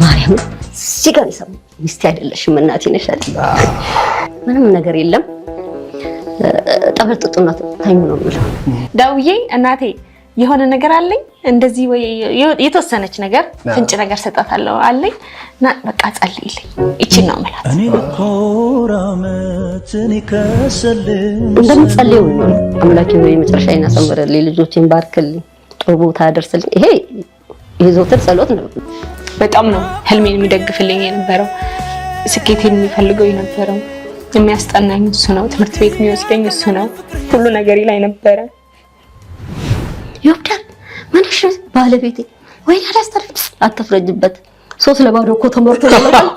ማርያም ሲጋር ይሰሙ ሚስቴ አይደለሽም እናቴ ነሽ አይደል? ምንም ነገር የለም። ጠበል ጥጡና ታይሙ ነው ማለት ዳውዬ እናቴ የሆነ ነገር አለኝ እንደዚህ ወይ የተወሰነች ነገር ፍንጭ ነገር ሰጣታለሁ አለኝ እና በቃ ጸልይልኝ እቺ ነው ማለት እኔ ለኮራመትን ይከሰልም እንደምጸልዩ ነው አምላኬ ወይ መጨረሻዬን አሰምረልኝ ልጆቼን ባርክልኝ ጥሩ ቦታ ያደርስልኝ ይሄ የዘወትር ጸሎት ነው በጣም ነው ህልሜን የሚደግፍልኝ የነበረው ስኬቴን የሚፈልገው የነበረው የሚያስጠናኝ እሱ ነው ትምህርት ቤት የሚወስደኝ እሱ ነው ሁሉ ነገር ላይ ነበር ይወዳል ማንሽ ባለቤቴ ወይ አላስተርፍ አትፍረጅበት ሶስት ለባዶ እኮ ተመርቶ ያለቃል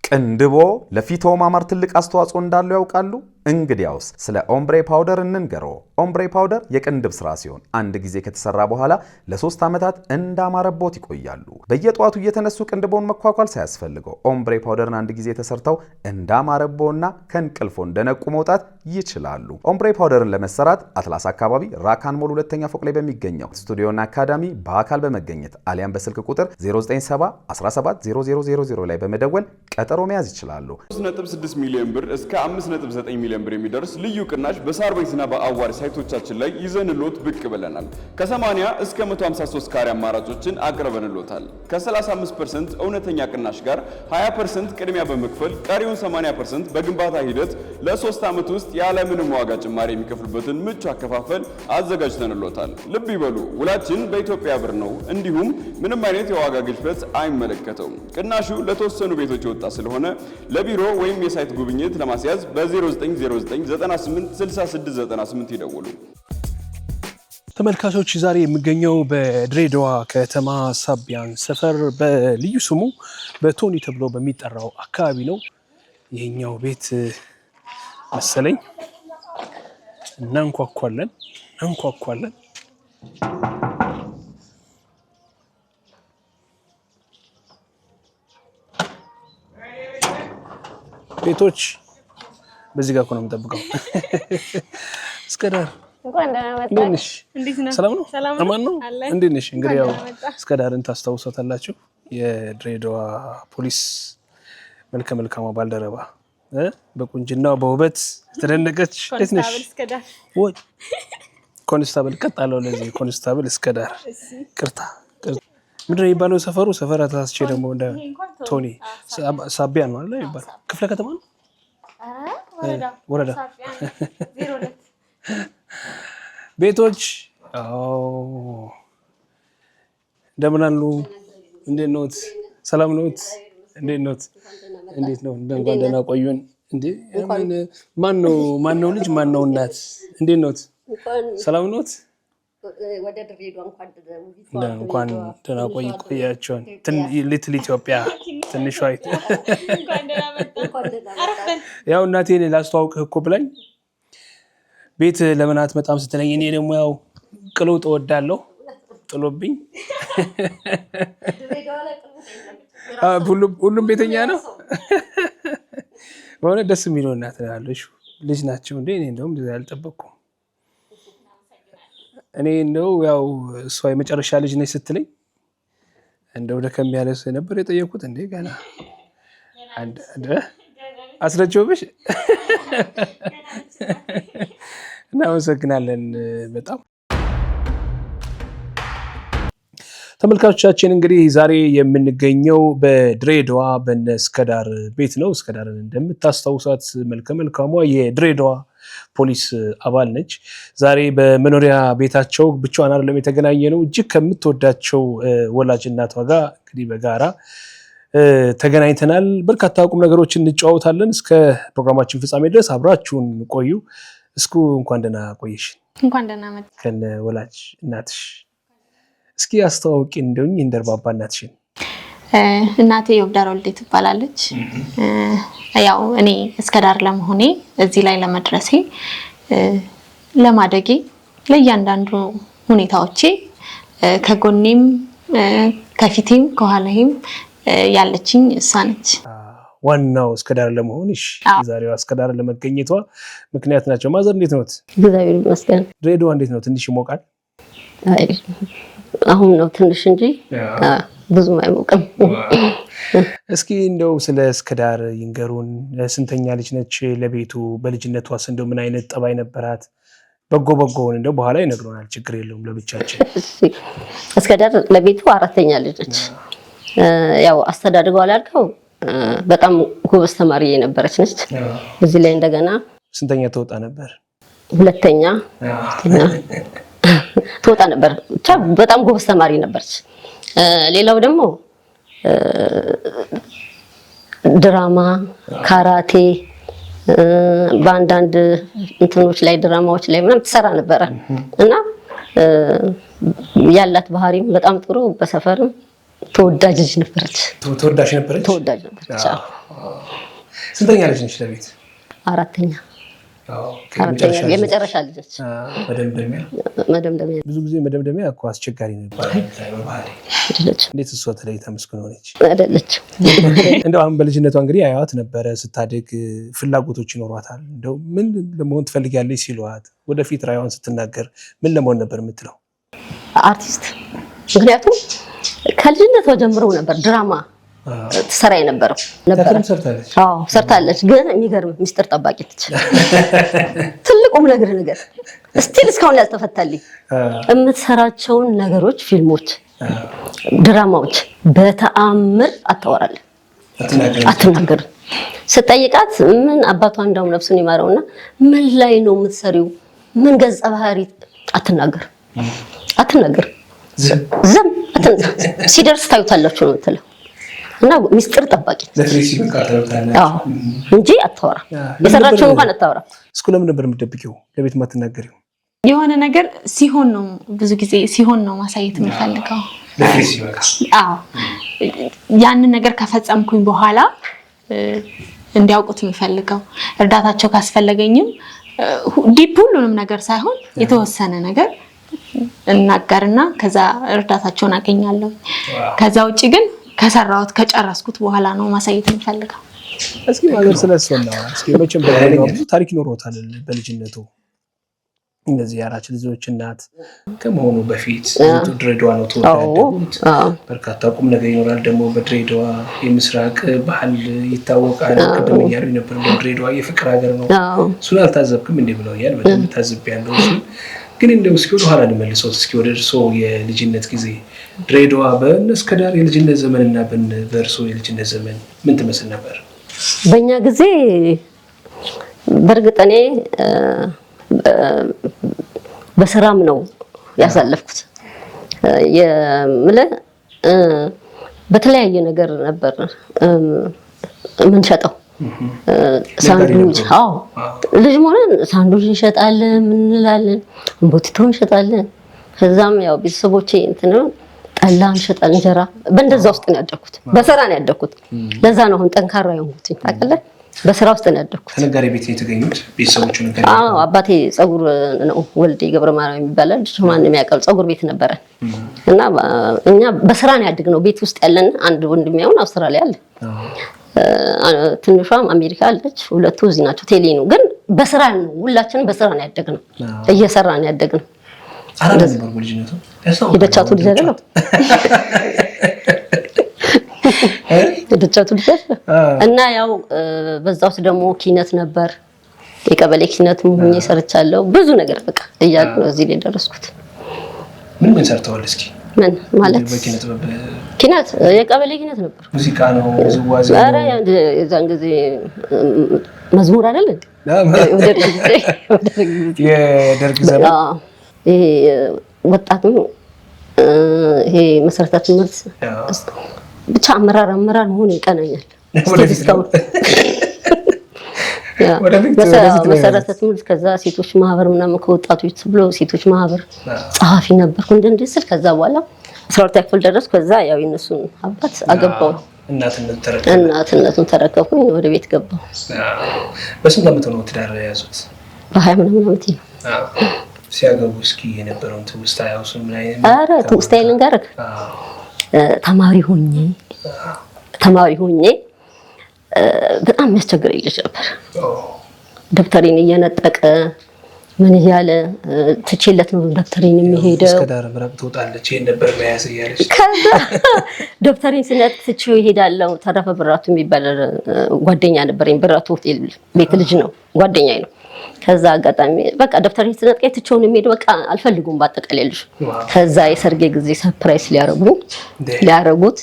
ቅንድቦ ለፊቶ ማማር ትልቅ አስተዋጽኦ እንዳለው ያውቃሉ? እንግዲያውስ ስለ ኦምብሬ ፓውደር እንንገሮ። ኦምብሬ ፓውደር የቅንድብ ስራ ሲሆን አንድ ጊዜ ከተሰራ በኋላ ለ3 ዓመታት እንዳማረቦት ይቆያሉ። በየጧቱ እየተነሱ ቅንድቦን መኳኳል ሳያስፈልገው ኦምብሬ ፓውደርን አንድ ጊዜ ተሰርተው እንዳማረቦና ከንቅልፎ እንደነቁ መውጣት ይችላሉ። ኦምብሬ ፓውደርን ለመሰራት አትላስ አካባቢ ራካን ሞል ሁለተኛ ፎቅ ላይ በሚገኘው ስቱዲዮና አካዳሚ በአካል በመገኘት አሊያም በስልክ ቁጥር 0977170000 ላይ በመደወል ቀጠሮ መያዝ ይችላሉ። 3.6 ሚሊዮን ብር እስከ 5.9 ሚሊዮን ብር የሚደርስ ልዩ ቅናሽ በሳርቤትና በአዋሪ ሳይቶቻችን ላይ ይዘንሎት ብቅ ብለናል። ከ80 እስከ 153 ካሬ አማራጮችን አቅርበንሎታል። ከ35% እውነተኛ ቅናሽ ጋር 20% ቅድሚያ በመክፈል ቀሪውን 80% በግንባታ ሂደት ለ3 ዓመት ውስጥ ያለ ምንም ዋጋ ጭማሪ የሚከፍሉበትን ምቹ አከፋፈል አዘጋጅተንሎታል። ልብ ይበሉ፣ ውላችን በኢትዮጵያ ብር ነው። እንዲሁም ምንም አይነት የዋጋ ግሽበት አይመለከተውም። ቅናሹ ለተወሰኑ ቤቶች የወጣ ስለሆነ ለቢሮ ወይም የሳይት ጉብኝት ለማስያዝ በ0909986698 ይደውሉ። ተመልካቾች ዛሬ የሚገኘው በድሬዳዋ ከተማ ሳቢያን ሰፈር በልዩ ስሙ በቶኒ ተብሎ በሚጠራው አካባቢ ነው። ይሄኛው ቤት መሰለኝ እናንኳኳለን። ቤቶች በዚህ ጋር ነው የምጠብቀው። እስከዳር እንኳን ደህና መጣሽ። እንዴት ነው? ሰላም ነው? አማን ነው? እንዴት ነሽ? እንግዲህ ያው እስከዳርን ታስታውሳታላችሁ። የድሬዳዋ ፖሊስ መልካም ባልደረባ በቁንጅና በውበት ተደነቀች። እንዴት ነሽ? ወይ ኮንስታብል ቀጣለው ለዚህ ኮንስታብል እስከዳር ቅርታ ምንድን ነው የሚባለው ሰፈሩ? ሰፈር አታስቼ ደግሞ እንደ ቶኒ ሳቢያን ነው አይደል ይባላል። ክፍለ ከተማ ነው ወረዳ ቤቶች እንደምን አሉ? እንዴት ኖት? ሰላም ኖት? እንዴት ኖት? እንዴት ነው? እንኳን ደህና ቆዩን። እንዴ ማን ነው ልጅ ማን ነው እናት? እንዴት ኖት? ሰላም ኖት? ወደ ድሬዳዋ እንኳን ደህና ቆያቸውን ሊትል ኢትዮጵያ ትንሿ ያው እናቴን ላስተዋውቅህ እኮ ብላኝ ቤት ለምን አትመጣም ስትለኝ እኔ ደግሞ ያው ቅሎ እወዳለሁ ጥሎብኝ ሁሉም ቤተኛ ነው በሆነ ደስ የሚለው እናት ያለሽ ልጅ ናቸው እንዴ እኔ እንደውም እንደዛ አልጠበቅኩም እኔ እንደው ያው እሷ የመጨረሻ ልጅ ነኝ ስትለኝ እንደው ደከም ያለ ነበር የጠየቁት እንዴ ገና አንድ አስረጆብሽ እናመሰግናለን በጣም ተመልካቾቻችን እንግዲህ ዛሬ የምንገኘው በድሬዳዋ በነስከዳር ቤት ነው እስከዳርን እንደምታስታውሳት መልካሟ የድሬዳዋ ፖሊስ አባል ነች ዛሬ በመኖሪያ ቤታቸው ብቻዋን አይደለም የተገናኘ ነው እጅግ ከምትወዳቸው ወላጅ እናቷ ጋር እንግዲህ በጋራ ተገናኝተናል በርካታ ቁም ነገሮችን እንጫወታለን እስከ ፕሮግራማችን ፍጻሜ ድረስ አብራችሁን ቆዩ እስኩ እንኳን ደህና ቆይሽ እንኳን ደህና መጣ ከነ ወላጅ እናትሽ እስኪ አስተዋውቂ እንደውኝ እንደርባባ እናትሽን እናቴ ይወዳር ወልዴ ትባላለች ያው እኔ እስከዳር ለመሆኔ እዚህ ላይ ለመድረሴ ለማደጌ ለእያንዳንዱ ሁኔታዎቼ ከጎኔም ከፊቴም ከኋላዬም ያለችኝ እሷ ነች ዋናው እስከ ዳር ለመሆንሽ ዛሬዋ እስከ ዳር ለመገኘቷ ምክንያት ናቸው። ማዘር እንዴት ነው? እግዚአብሔር ይመስገን። ድሬዳዋ እንዴት ነው? ትንሽ ይሞቃል? አይ አሁን ነው ትንሽ እንጂ ብዙም አይሞቅም። እስኪ እንደው ስለ እስከ ዳር ይንገሩን። ስንተኛ ልጅ ነች? ለቤቱ በልጅነቷስ እንደው ምን አይነት ጠባይ ነበራት? በጎውን እንደው በኋላ ይነግሩናል፣ ችግር የለውም ለብቻችን። እስከ ዳር ለቤቱ አራተኛ ልጅ ነች። ያው አስተዳድገው አላልከው በጣም ጎበዝ ተማሪ የነበረች ነች። እዚህ ላይ እንደገና ስንተኛ ተወጣ ነበር? ሁለተኛ ተወጣ ነበር። ብቻ በጣም ጎበዝ ተማሪ ነበረች። ሌላው ደግሞ ድራማ፣ ካራቴ በአንዳንድ እንትኖች ላይ ድራማዎች ላይ ምናምን ትሰራ ነበረ እና ያላት ባህሪም በጣም ጥሩ፣ በሰፈርም ተወዳጅ ልጅ ነበረች። ተወዳጅ ነበረች። ስንተኛ ልጅ ነች ለቤት? አራተኛ የመጨረሻ ልጅ ነች። መደምደሚያ ብዙ ጊዜ መደምደሚያ እኮ አስቸጋሪ ነበር። እንዴት እሷ ተለይታ መስኩን ሆነች? አይደለች። እንደው አሁን በልጅነቷ እንግዲህ አያዋት ነበረ ስታድግ ፍላጎቶች ይኖሯታል። እንደው ምን ለመሆን ትፈልጊያለሽ ሲሏት ወደፊት ራዕይዋን ስትናገር ምን ለመሆን ነበር የምትለው? አርቲስት። ምክንያቱም ከልጅነቷ ጀምሮ ነበር ድራማ ትሰራ የነበረው ነበር። ሰርታለች። ግን የሚገርም ሚስጥር ጠባቂ ነች። ትልቁም ነገር ስቲል እስካሁን ያልተፈታልኝ የምትሰራቸውን ነገሮች፣ ፊልሞች፣ ድራማዎች በተአምር አታወራለን፣ አትናገርም። ስጠይቃት ምን አባቷ እንዳውም ነፍሱን ይማረውና ምን ላይ ነው የምትሰሪው? ምን ገጸ ባህሪ? አትናገር ዝም ሲደርስ ታዩታላችሁ ነው የምትለው። እና ሚስጥር ጠባቂ እንጂ አታወራ። የሰራችውን እንኳን አታወራ። እስኩ ለምን ነበር የምትደብቂው? ለቤት ማትናገሪው? የሆነ ነገር ሲሆን ነው፣ ብዙ ጊዜ ሲሆን ነው ማሳየት የምፈልገው። ያንን ነገር ከፈጸምኩኝ በኋላ እንዲያውቁት የምፈልገው። እርዳታቸው ካስፈለገኝም ዲፕ ሁሉንም ነገር ሳይሆን የተወሰነ ነገር እናገርና ከዛ እርዳታቸውን አገኛለሁ። ከዛ ውጪ ግን ከሰራሁት ከጨረስኩት በኋላ ነው ማሳየት የምፈልገው። እስኪ ማዘር ስለሰና እስኪ መቼም ብዙ ታሪክ ይኖርዎታል በልጅነቱ። እንደዚህ አራት ልጆች እናት ከመሆኑ በፊት ድሬዳዋ ነው ተወልደውት በርካታ ቁም ነገር ይኖራል። ደግሞ በድሬዳዋ የምስራቅ ባህል ይታወቃል። ቅድም እያሉኝ ነበር በድሬዳዋ የፍቅር ሀገር ነው። እሱን አልታዘብክም እንዴ ብለውኛል። በጣም ታዝቤያለሁ። ግን እንደው እስኪ ወደ ኋላ እንመልሰው። እስኪ ወደ እርስዎ የልጅነት ጊዜ ድሬዳዋ በእስከ ዳር የልጅነት ዘመንና በእርስዎ የልጅነት ዘመን ምን ትመስል ነበር? በእኛ ጊዜ በእርግጥ እኔ በስራም ነው ያሳለፍኩት። የምልህ በተለያየ ነገር ነበር የምንሸጠው። ሳንዱች ልጅ ሆነን ሳንዱች እንሸጣለን፣ ምን እንላለን፣ እንቦቲቶ እንሸጣለን። ከዛም ያው ቤተሰቦቼ እንትን ጠላ እንሸጣለን፣ እንጀራ። በእንደዛ ውስጥ ነው ያደኩት። በስራ ነው ያደኩት። ለዛ ነው አሁን ጠንካራ የሆንኩት። ታውቃለህ፣ በስራ ውስጥ ነው ያደኩት። ከነጋዴ ቤት ነው የተገኙት ቤተሰቦቹ? አባቴ ፀጉር ነው፣ ወልዴ ገብረማርያም ይባላል። ማንም ያውቃል። ፀጉር ቤት ነበረን እና እኛ በስራ ነው ያደግነው። ቤት ውስጥ ያለን አንድ ወንድሜ አሁን አውስትራሊያ አለ፣ ትንሿም አሜሪካ አለች። ሁለቱ እዚህ ናቸው። ቴሌ ነው። ግን በስራ ነው፣ ሁላችንም በስራ ነው ያደግነው፣ እየሰራ ነው ያደግነው። የደቻቱ ልጅ አይደለም የደቻቱ ልጅ እና ያው በዛው ደግሞ ኪነት ነበር። የቀበሌ ኪነት ሆኜ ሰርቻለሁ። ብዙ ነገር በቃ እያልኩ ነው እዚህ ላይ ደረስኩት። ምን ሰርተዋል እስኪ? ምን ማለት ኪነት? የቀበሌ ኪነት ነበር። ሙዚቃ ነው፣ ዝዋዜ ነው? ኧረ የዛን ጊዜ መዝሙር አይደል እንዴ? የደርግ ዘመን ይሄ ወጣቱ ይሄ መሰረተ ትምህርት ብቻ አመራር መሆን ይቀናኛል። መሰረተ ትምህርት ከዛ ሴቶች ማህበር ምናምን ከወጣቶች ብሎ ሴቶች ማህበር ጸሐፊ ነበርኩ እንደዚህ ስል ከዛ በኋላ 12ኛ ክፍል ደረስኩ። ከዛ ያው የነሱን አባት አገባው፣ እናትነቱን ተረከብኩኝ፣ ወደ ቤት ገባሁ። በስንት ዓመት ነው ትዳር ያዙት? በ20 ምናምን ዓመቴ ነው። ሲያገቡ እስኪ የነበረውን ትውስታ ያውሱ? ምን አይነት? ኧረ ትውስታዬ ልንገርህ። ተማሪ ሆኜ በጣም የሚያስቸግረኝ ልጅ ነበር። ደብተሬን እየነጠቀ ምን እያለ ትቼለት ነው ደብተሬን የሚሄደው። እስከ ዳር ምራቅ ትወጣለች ይሄን ነበር መያዝ እያለች ከዛ ደብተሬን ስነጥቅ ትቼው ይሄዳለሁ። ተረፈ ብራቱ የሚባል ጓደኛ ነበረኝ። ብራቱ ሆቴል ቤት ልጅ ነው፣ ጓደኛዬ ነው። ከዛ አጋጣሚ በቃ ደብተሬን ስነጥቅ ትቼው ነው የሚሄደው። በቃ አልፈልጉም በአጠቃላይ ልጅ። ከዛ የሰርጌ ጊዜ ሰርፕራይዝ ሊያረጉት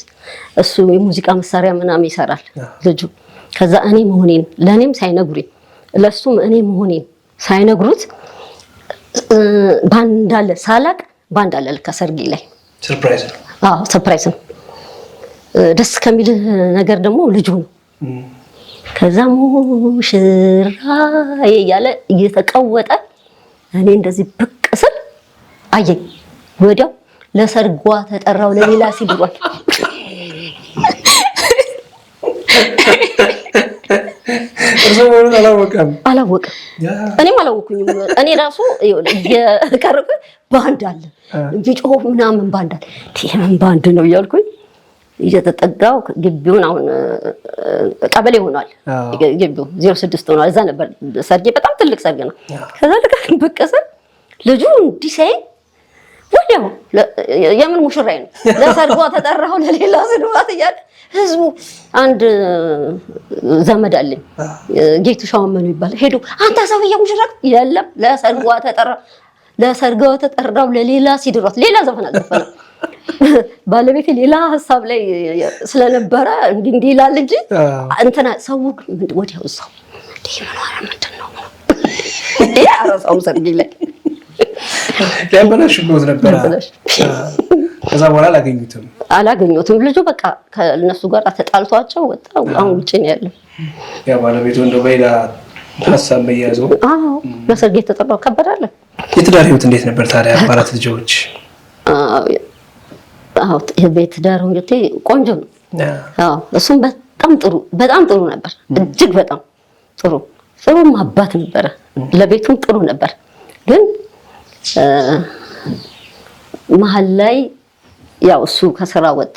እሱ የሙዚቃ መሳሪያ ምናምን ይሰራል ልጁ። ከዛ እኔ መሆኔን ለኔም ሳይነግሩኝ ለሱም እኔ መሆኔን ሳይነግሩት ባንድ አለ ሳላቅ ባንድ አለ ለካ ሰርጌ ላይ ሰርፕራይዝ ነው። አዎ ሰርፕራይዝ ነው። ደስ ከሚል ነገር ደግሞ ልጁ ነው። ከዛ ሙሽራዬ እያለ እየተቀወጠ እኔ እንደዚህ ብቅ ስል አየኝ። ወዲያው ለሰርጓ ተጠራው ለሌላ ሲድሯል። አላወቀም። እኔም አላወኩኝም። እኔ ራሱ የቀረበ ባንድ አለ ቢጮህ ምናምን ባንድ አለ። ምን ባንድ ነው እያልኩኝ እየተጠጋው ግቢውን አሁን ቀበሌ ሆኗል። ግቢው 06 ሆኗል። እዛ ነበር ሰርጌ፣ በጣም ትልቅ ሰርግ ነው። ከዛ ልክ ብቅ ስል ልጁ እንዲህ ሳይ ወዲያው የምን ሙሽራዬ ነው ለሰርጓ ተጠራው ለሌላ ስድባት እያለ ህዝቡ አንድ ዘመድ አለኝ ጌቱ ሻወመኑ ይባላል። ሄዱ አንተ ሰውዬ ሙሽራ የለም ለሰርጓ ተጠራው ለሌላ ሲድሯት ሌላ ዘፈን አልዘፈነም። ባለቤቴ ሌላ ሀሳብ ላይ ስለነበረ እንዲህ ይላል እንጂ እንትና ሰው ወዲያው ሰው ምንድን ነው አረሳውም ሰርጌ ላይ ያበላሽበት ነበር። ከዛ በኋላ አላገኙትም። ልጁ በቃ ከነሱ ጋር ተጣልቷቸው ወጣ። አሁን ውጪ ነው ያለው። ያ ባለቤቱ እንደው በሌላ ሀሳብ መያዘው። አዎ ለሰርጌ ተጠራው ከበዳለ። የትዳር ህይወት እንዴት ነበር ታዲያ? አራት ልጆች። አዎ የቤት ዳር ህይወቴ ቆንጆ ነው። አዎ እሱም በጣም ጥሩ ነበር። እጅግ በጣም ጥሩም አባት ነበረ። ለቤቱም ጥሩ ነበር። ግን መሀል ላይ ያው እሱ ከስራ ወጣ።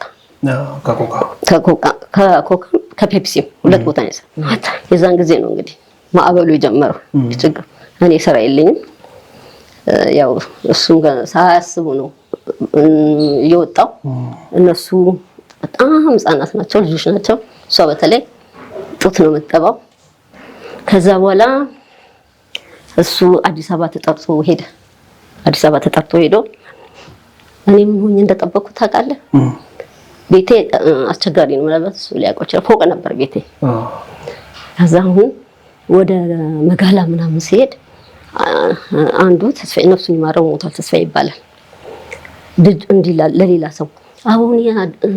ከፔፕሲ ሁለት ቦታ ነው የሰራው። የዛን ጊዜ ነው እንግዲህ ማዕበሉ የጀመረው ችግር። እኔ ስራ የለኝም። ያው እሱም ሳያስቡ ነው የወጣው። እነሱ በጣም ህፃናት ናቸው፣ ልጆች ናቸው። እሷ በተለይ ጡት ነው የምትጠባው። ከዛ በኋላ እሱ አዲስ አበባ ተጠርቶ ሄዶ እኔ ምን ሆኜ እንደጠበቅኩት ታውቃለህ? ቤቴ አስቸጋሪ ነው ማለት እሱ ሊያውቀው ይችላል። ፎቅ ነበር ቤቴ። ከዛ አሁን ወደ መጋላ ምናምን ሲሄድ አንዱ ተስፋዬ ነፍሱን ይማረው ሞቷል። ተስፋዬ ይባላል። ልጅ እንዲህ ለሌላ ሰው አሁን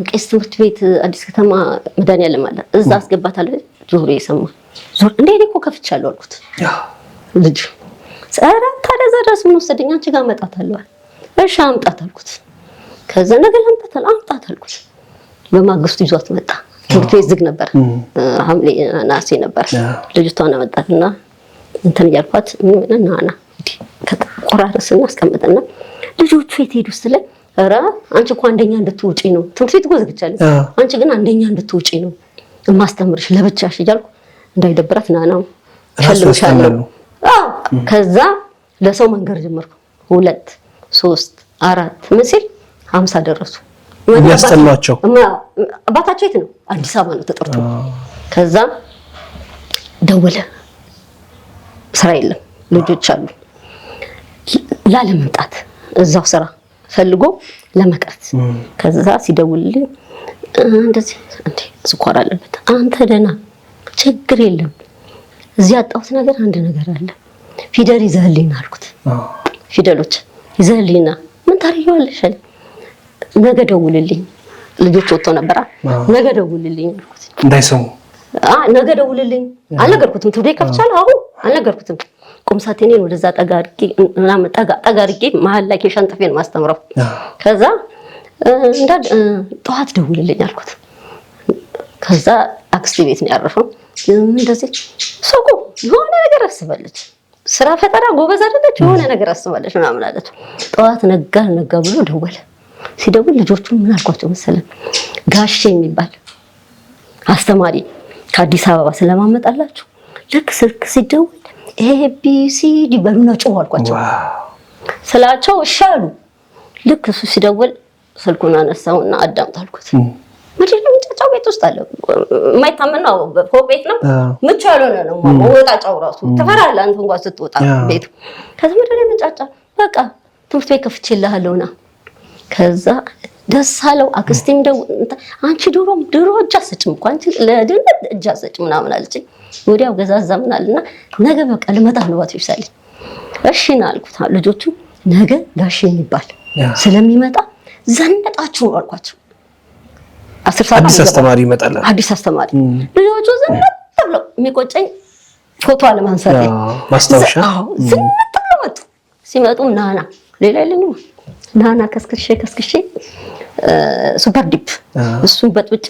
ቄስ ትምህርት ቤት አዲስ ከተማ መድኃኒዓለም አለ እዛ አስገባታለሁ። ጆሮ የሰማ ዞር እንዴ እኔ እኮ ከፍቻለሁ አልኩት። ልጅ ጸራ ታዲያ እዛ ድረስ ምን ወሰደኝ? አንቺ ጋር አመጣታለሁ። እሺ አምጣት አልኩት። ከዛ ነገር አምጣት አልኩት። በማግስቱ ይዟት መጣ። ትምህርት ቤት ዝግ ነበር፣ ሐምሌ ነሐሴ ነበር። ልጅቷን አመጣትና እንትን እያልኳት ምን ናና ቆራረስና አስቀምጠና ልጆቹ የት ሄዱ ስትለኝ ኧረ አንቺ እኮ አንደኛ እንድትውጪ ነው ትምህርት ቤት ጎዝግቻለሁ። አንቺ ግን አንደኛ እንድትውጪ ነው እማስተምርሽ ለብቻሽ እያልኩ እንዳይደብራት ናናው ሸልምሻለሁ። ከዛ ለሰው መንገር ጀመርኩ። 2 3 4 ምስል 50 ደረሱ። ያስተሏቸው አባታቸው የት ነው? አዲስ አበባ ነው ተጠርቶ። ከዛ ደወለ። ስራ የለም ልጆች አሉ። ላለመምጣት እዛው ስራ ፈልጎ ለመቅረት። ከዛ ሲደውልልኝ እንደዚህ እንዴ ስኳር አለበት አንተ ደህና ችግር የለም እዚህ ያጣሁት ነገር አንድ ነገር አለ ፊደል ይዘህልኝ አልኩት። ፊደሎች ይዘህልኝና ምን ታሪያለሽ አለ። ነገ ደውልልኝ ልጆች ወጥተው ነበር። ነገ ደውልልኝ አልኩት እንዳይሰሙ። ነገ ደውልልኝ አልነገርኩትም። ትውዴ ከፍቻለሁ አሁን አልነገርኩትም። ቁምሳቴኔን ወደዛ ጠጋ አድርጌ መሀል ላይ ኬሻንጥፌን ማስተምረው። ከዛ ጠዋት ደውልልኝ አልኩት። ከዛ አክስቴ ቤት ነው ያረፈው። እንደዚህ ሱቁ የሆነ ነገር አስባለች፣ ስራ ፈጠራ ጎበዝ አይደለች፣ የሆነ ነገር አስባለች ምናምን አለች። ጠዋት ነጋ ብሎ ደወለ። ሲደውል ልጆቹ ምን አልኳቸው መሰለን? ጋሼ የሚባል አስተማሪ ከአዲስ አበባ ስለማመጣላችሁ ልክ ስልክ ሲደውል ABCD በሉና ጮሁ አልኳቸው ስላቸው እሺ አሉ። ልክ እሱ ሲደውል ስልኩን አነሳውና አዳምጥ አልኩት። ምንድነው ጫጫው ቤት ውስጥ አለ የማይታመን ነው ፎቅ ቤት ነው ምቹ ያልሆነ ነው ወጣጫው ራሱ ተፈራለህ አንተ እንኳን ስትወጣ ቤት ከዛ ምንድነው ጫጫ በቃ ትምህርት ቤት ከፍቼልሃለሁና ከዛ ደስ አለው። አክስቴም አንቺ ድሮ እጅ አትሰጭም እኮ አንቺ ለድነት እጅ አትሰጭም ምናምን አለችኝ። ወዲያው ገዛዛ ምናልና ነገ በቃ ልመጣ ነው አትይሳለኝ። እሺ ነው አልኩት። ልጆቹ ነገ ጋሽ የሚባል ስለሚመጣ ዘንጣችሁ አልኳቸው። 10 ሰዓት አዲስ አስተማሪ ይመጣል። አዲስ አስተማሪ ልጆቹ ዘንጣ ብለው የሚቆጨኝ ፎቶ አለማንሳት ማስታወሻ ዘንጣ ብለው ሲመጡ ናና ሌላ የለኝም ናና ከስክሼ ሱፐር ዲፕ እሱን በጥብጬ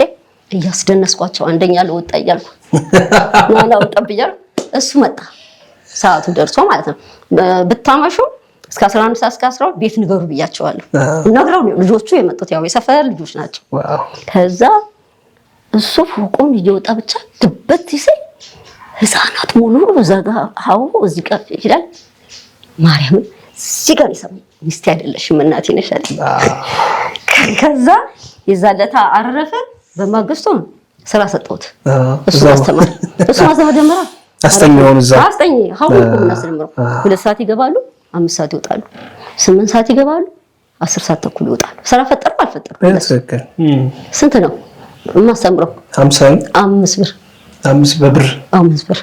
እያስደነስኳቸው አንደኛ ለወጣ እያልኩ ናና ወጣ ብያለሁ። እሱ መጣ ሰዓቱ ደርሶ ማለት ነው። ብታመሹ እስከ 11 ሰዓት እስከ 12 ቤት ንገሩ ብያቸዋለሁ። ነግረው ነው ልጆቹ የመጡት ያው የሰፈር ልጆች ናቸው። ከዛ እሱ ፎቁን እየወጣ ብቻ ድበት ይሰይ ህፃናት ሙሉ ዘጋ ሀው እዚህ ጋር ይላል ማርያም እዚህ ጋር ይሰሙ ሚስቴ አይደለሽም እናቴ ነሽ አለ። ከዛ የዛለታ አረፈ። በማግስቱ ስራ ሰጠሁት። እሱ ማስተማር ጀመረ። አስተኛውን እዛ አስተኛ ሀው እናስጀምረው 2 ሰዓት ይገባሉ 5 ሰዓት ይወጣሉ 8 ሰዓት ይገባሉ 10 ሰዓት ተኩል ይወጣሉ። ስራ ፈጠርኩ አልፈጠርኩም ስንት ነው የማስተምረው 5 ብር 5 ብር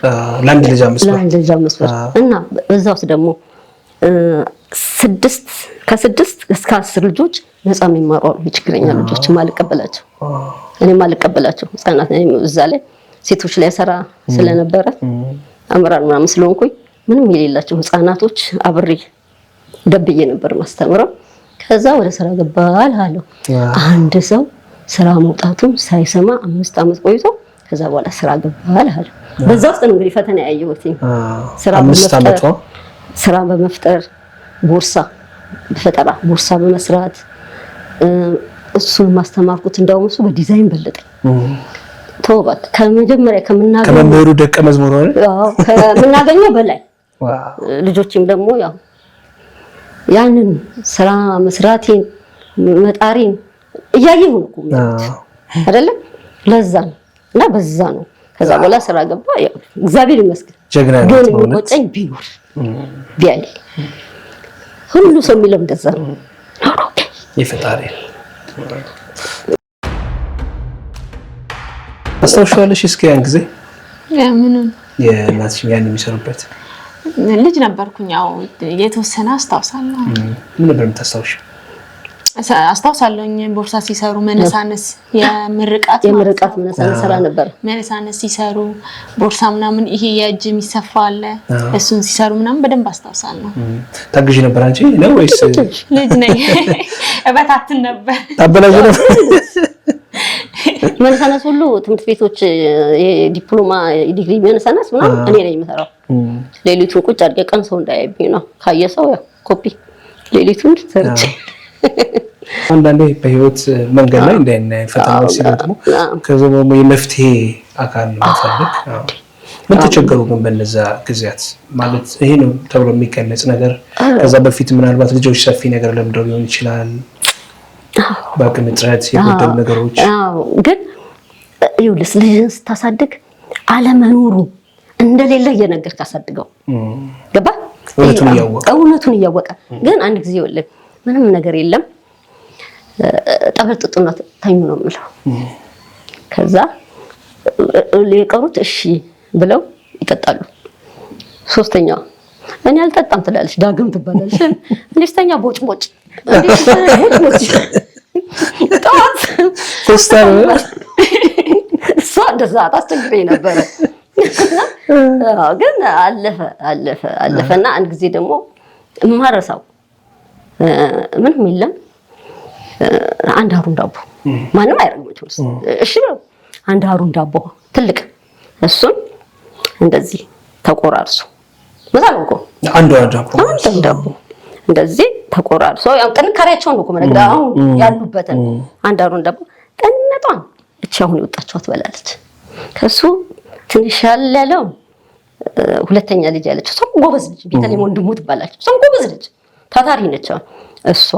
ለአንድ ልጅ 5 ብር እና በዛውስ ደግሞ 6 እስከ 10 ልጆች ነፃ የሚማሩ አሉ። የችግረኛ ልጆች ማልቀበላቸው እኔ ማልቀበላቸው ህፃናት ነኝ። እዛ ላይ ሴቶች ላይ ሰራ ስለነበረ አመራር ምናምን ስለሆንኩኝ ምንም የሌላቸው ህፃናቶች አብሬ ደብዬ ነበር ማስተምረው። ከዛ ወደ ስራ ገባል አለው አንድ ሰው ስራ መውጣቱን ሳይሰማ 5 ዓመት ቆይቶ ከዛ በኋላ ስራ ገባል አለው። በዛ ውስጥ ነው እንግዲህ ፈተና ያየሁት ስራ በመፍጠር ቦርሳ በመስራት እሱን ማስተማርኩት። እንደውም እሱ በዲዛይን በለጠ ተወባት ከመጀመሪያ ከመምህሩ ደቀ መዝሙር ሆነ ከምናገኘው በላይ ልጆችም ደግሞ ያው ያንን ስራ መስራቴን መጣሪን እያየሁ ነው አይደለ ለዛ ነው እና በዛ ነው። ከዛ በኋላ ስራ ገባ። ያው እግዚአብሔር ይመስገን ግን የሚቆጨኝ ቢኖር ቢያይ ሁሉ ሰው የሚለው እንደዛ ነው የፈጣሪ አስተውሻለሽ እስኪ ያን ጊዜ ምኑን የእናትሽ ያን የሚሰሩበት ልጅ ነበርኩኝ። ያው የተወሰነ አስታውሳለሁ። ምን ነበር የምታስታውሽው? አስታውሳለሁኝ ቦርሳ ሲሰሩ መነሳነስ የምርቃት መነሳነስ ሰራ ነበር። መነሳነስ ሲሰሩ ቦርሳ ምናምን ይሄ የእጅ የሚሰፋ አለ እሱን ሲሰሩ ምናምን በደንብ አስታውሳለሁ። ታግዢ ነበር አንቺ ነው ወይስ? ልጅ ነኝ እበታትን ነበር ታበላሽ ነበር። መነሳነስ ሁሉ ትምህርት ቤቶች የዲፕሎማ ዲግሪ መነሳነስ ምናምን እኔ ነኝ የምሰራው። ሌሊቱን ቁጭ አድርጌ ቀን ሰው እንዳያይብኝ ነው ካየሰው ያው ኮፒ ሌሊቱን ሰርቼ አንዳንዴ በህይወት መንገድ ላይ እንዳይና ፈተናዎች ሲገጥሙ ከዚህ ደግሞ የመፍትሄ አካል ማፈልግ ምን ተቸገሩ ግን በነዛ ጊዜያት ማለት ይሄ ነው ተብሎ የሚገለጽ ነገር ከዛ በፊት ምናልባት ልጆች ሰፊ ነገር ለምደው ሊሆን ይችላል በአቅም እጥረት የጎደሉ ነገሮች ግን ይኸውልህ ልጅን ስታሳድግ አለመኖሩ እንደሌለ እየነገርክ አሳድገው ገባ እውነቱን እያወቀ ግን አንድ ጊዜ ይኸውልህ ምንም ነገር የለም ጠበጥጡና ተኙ ነው የምለው። ከዛ የቀሩት እሺ ብለው ይጠጣሉ። ሶስተኛው እኔ አልጠጣም ትላለች ዳግም ትባላለች። እንዴስተኛ ቦጭ ጠዋት ሶስተኛ እሷ እንደዛ ታስተግረኝ ነበረ። ግን አለፈና አንድ ጊዜ ደግሞ ማረሳው ምንም የለም አንድ አሩን ዳቦ ማንም አይረግምም። እሺ ነው አንድ አሩን ዳቦ ትልቅ እሱን እንደዚህ ተቆራርሶ መዛለው እኮ አንድ ዳቦ እንደዚህ ተቆራርሶ ያው ጥንካሬያቸው ነው እኮ መነግራ አሁን ያሉበትን አንድ አሩን ዳቦ ቀነቷን እቺ አሁን ይወጣቸው ትበላለች። ከሱ ትንሽ ያለው ሁለተኛ ልጅ ያለች እሷ ጎበዝ ልጅ ቤተልሔም ወንድሙ ትባላለች። እሷ ጎበዝ ልጅ ታታሪ ነች። እሷ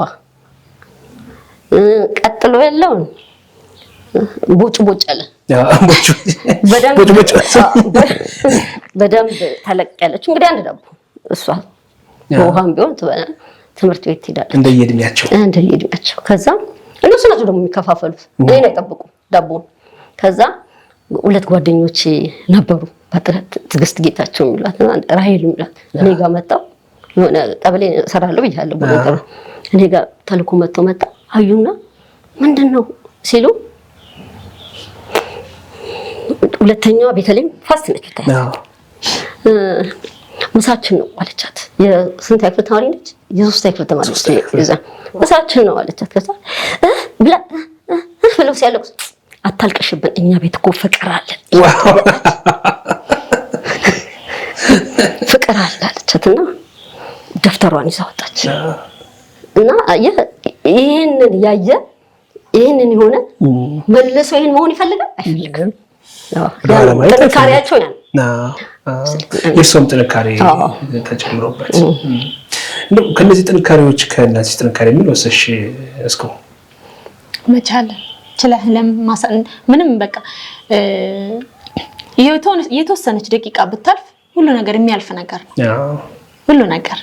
ቀጥሎ ያለው ቦጭ አለ በደንብ ተለቅ ያለች እንግዲህ አንድ ዳቦ እሷ በውሃም ቢሆን ትምህርት ቤት ትሄዳለች እንደየእድሜያቸው። ከዛ እነሱ ናቸው ደግሞ የሚከፋፈሉት እኔን አይጠብቁም ዳቦ። ከዛ ሁለት ጓደኞቼ ነበሩ በጥረት ትግስት ጌታቸው የሚሏት ራሄል የሚሏት እኔ ጋር መጣው የሆነ ቀበሌ እሰራለሁ ብያለሁ በነገር እኔ ጋር ተልኮ መጣ አዩና ምንድነው ሲሉ ሁለተኛዋ ቤተልሔም ፋስት ነች ታያለች። ምሳችን ነው አለቻት። የስንት ክፍል ተማሪ ነች? የሶስት ክፍል ተማሪ ነች። ምሳችን ነው አለቻት። ከዛ ብለው ሲያለቅሱ አታልቅሽብን እኛ ቤት እኮ ፍቅር አለ ፍቅር አለ አለቻትና ደፍተሯን ይዛ ወጣች። እና ይሄንን ያየ ይሄንን የሆነ መልሶ ይሄን መሆን ይፈልጋል አይፈልግም? ጥንካሬያቸው ያን የእሷም ጥንካሬ ተጨምሮበት እንደው ከነዚህ ጥንካሬዎች ከእናንተ ጥንካሬ ምን ወሰሽ እስኮ መቻል ችለህ ምንም በቃ የተወሰነች ደቂቃ ብታልፍ ሁሉ ነገር የሚያልፍ ነገር ነው ሁሉ ነገር።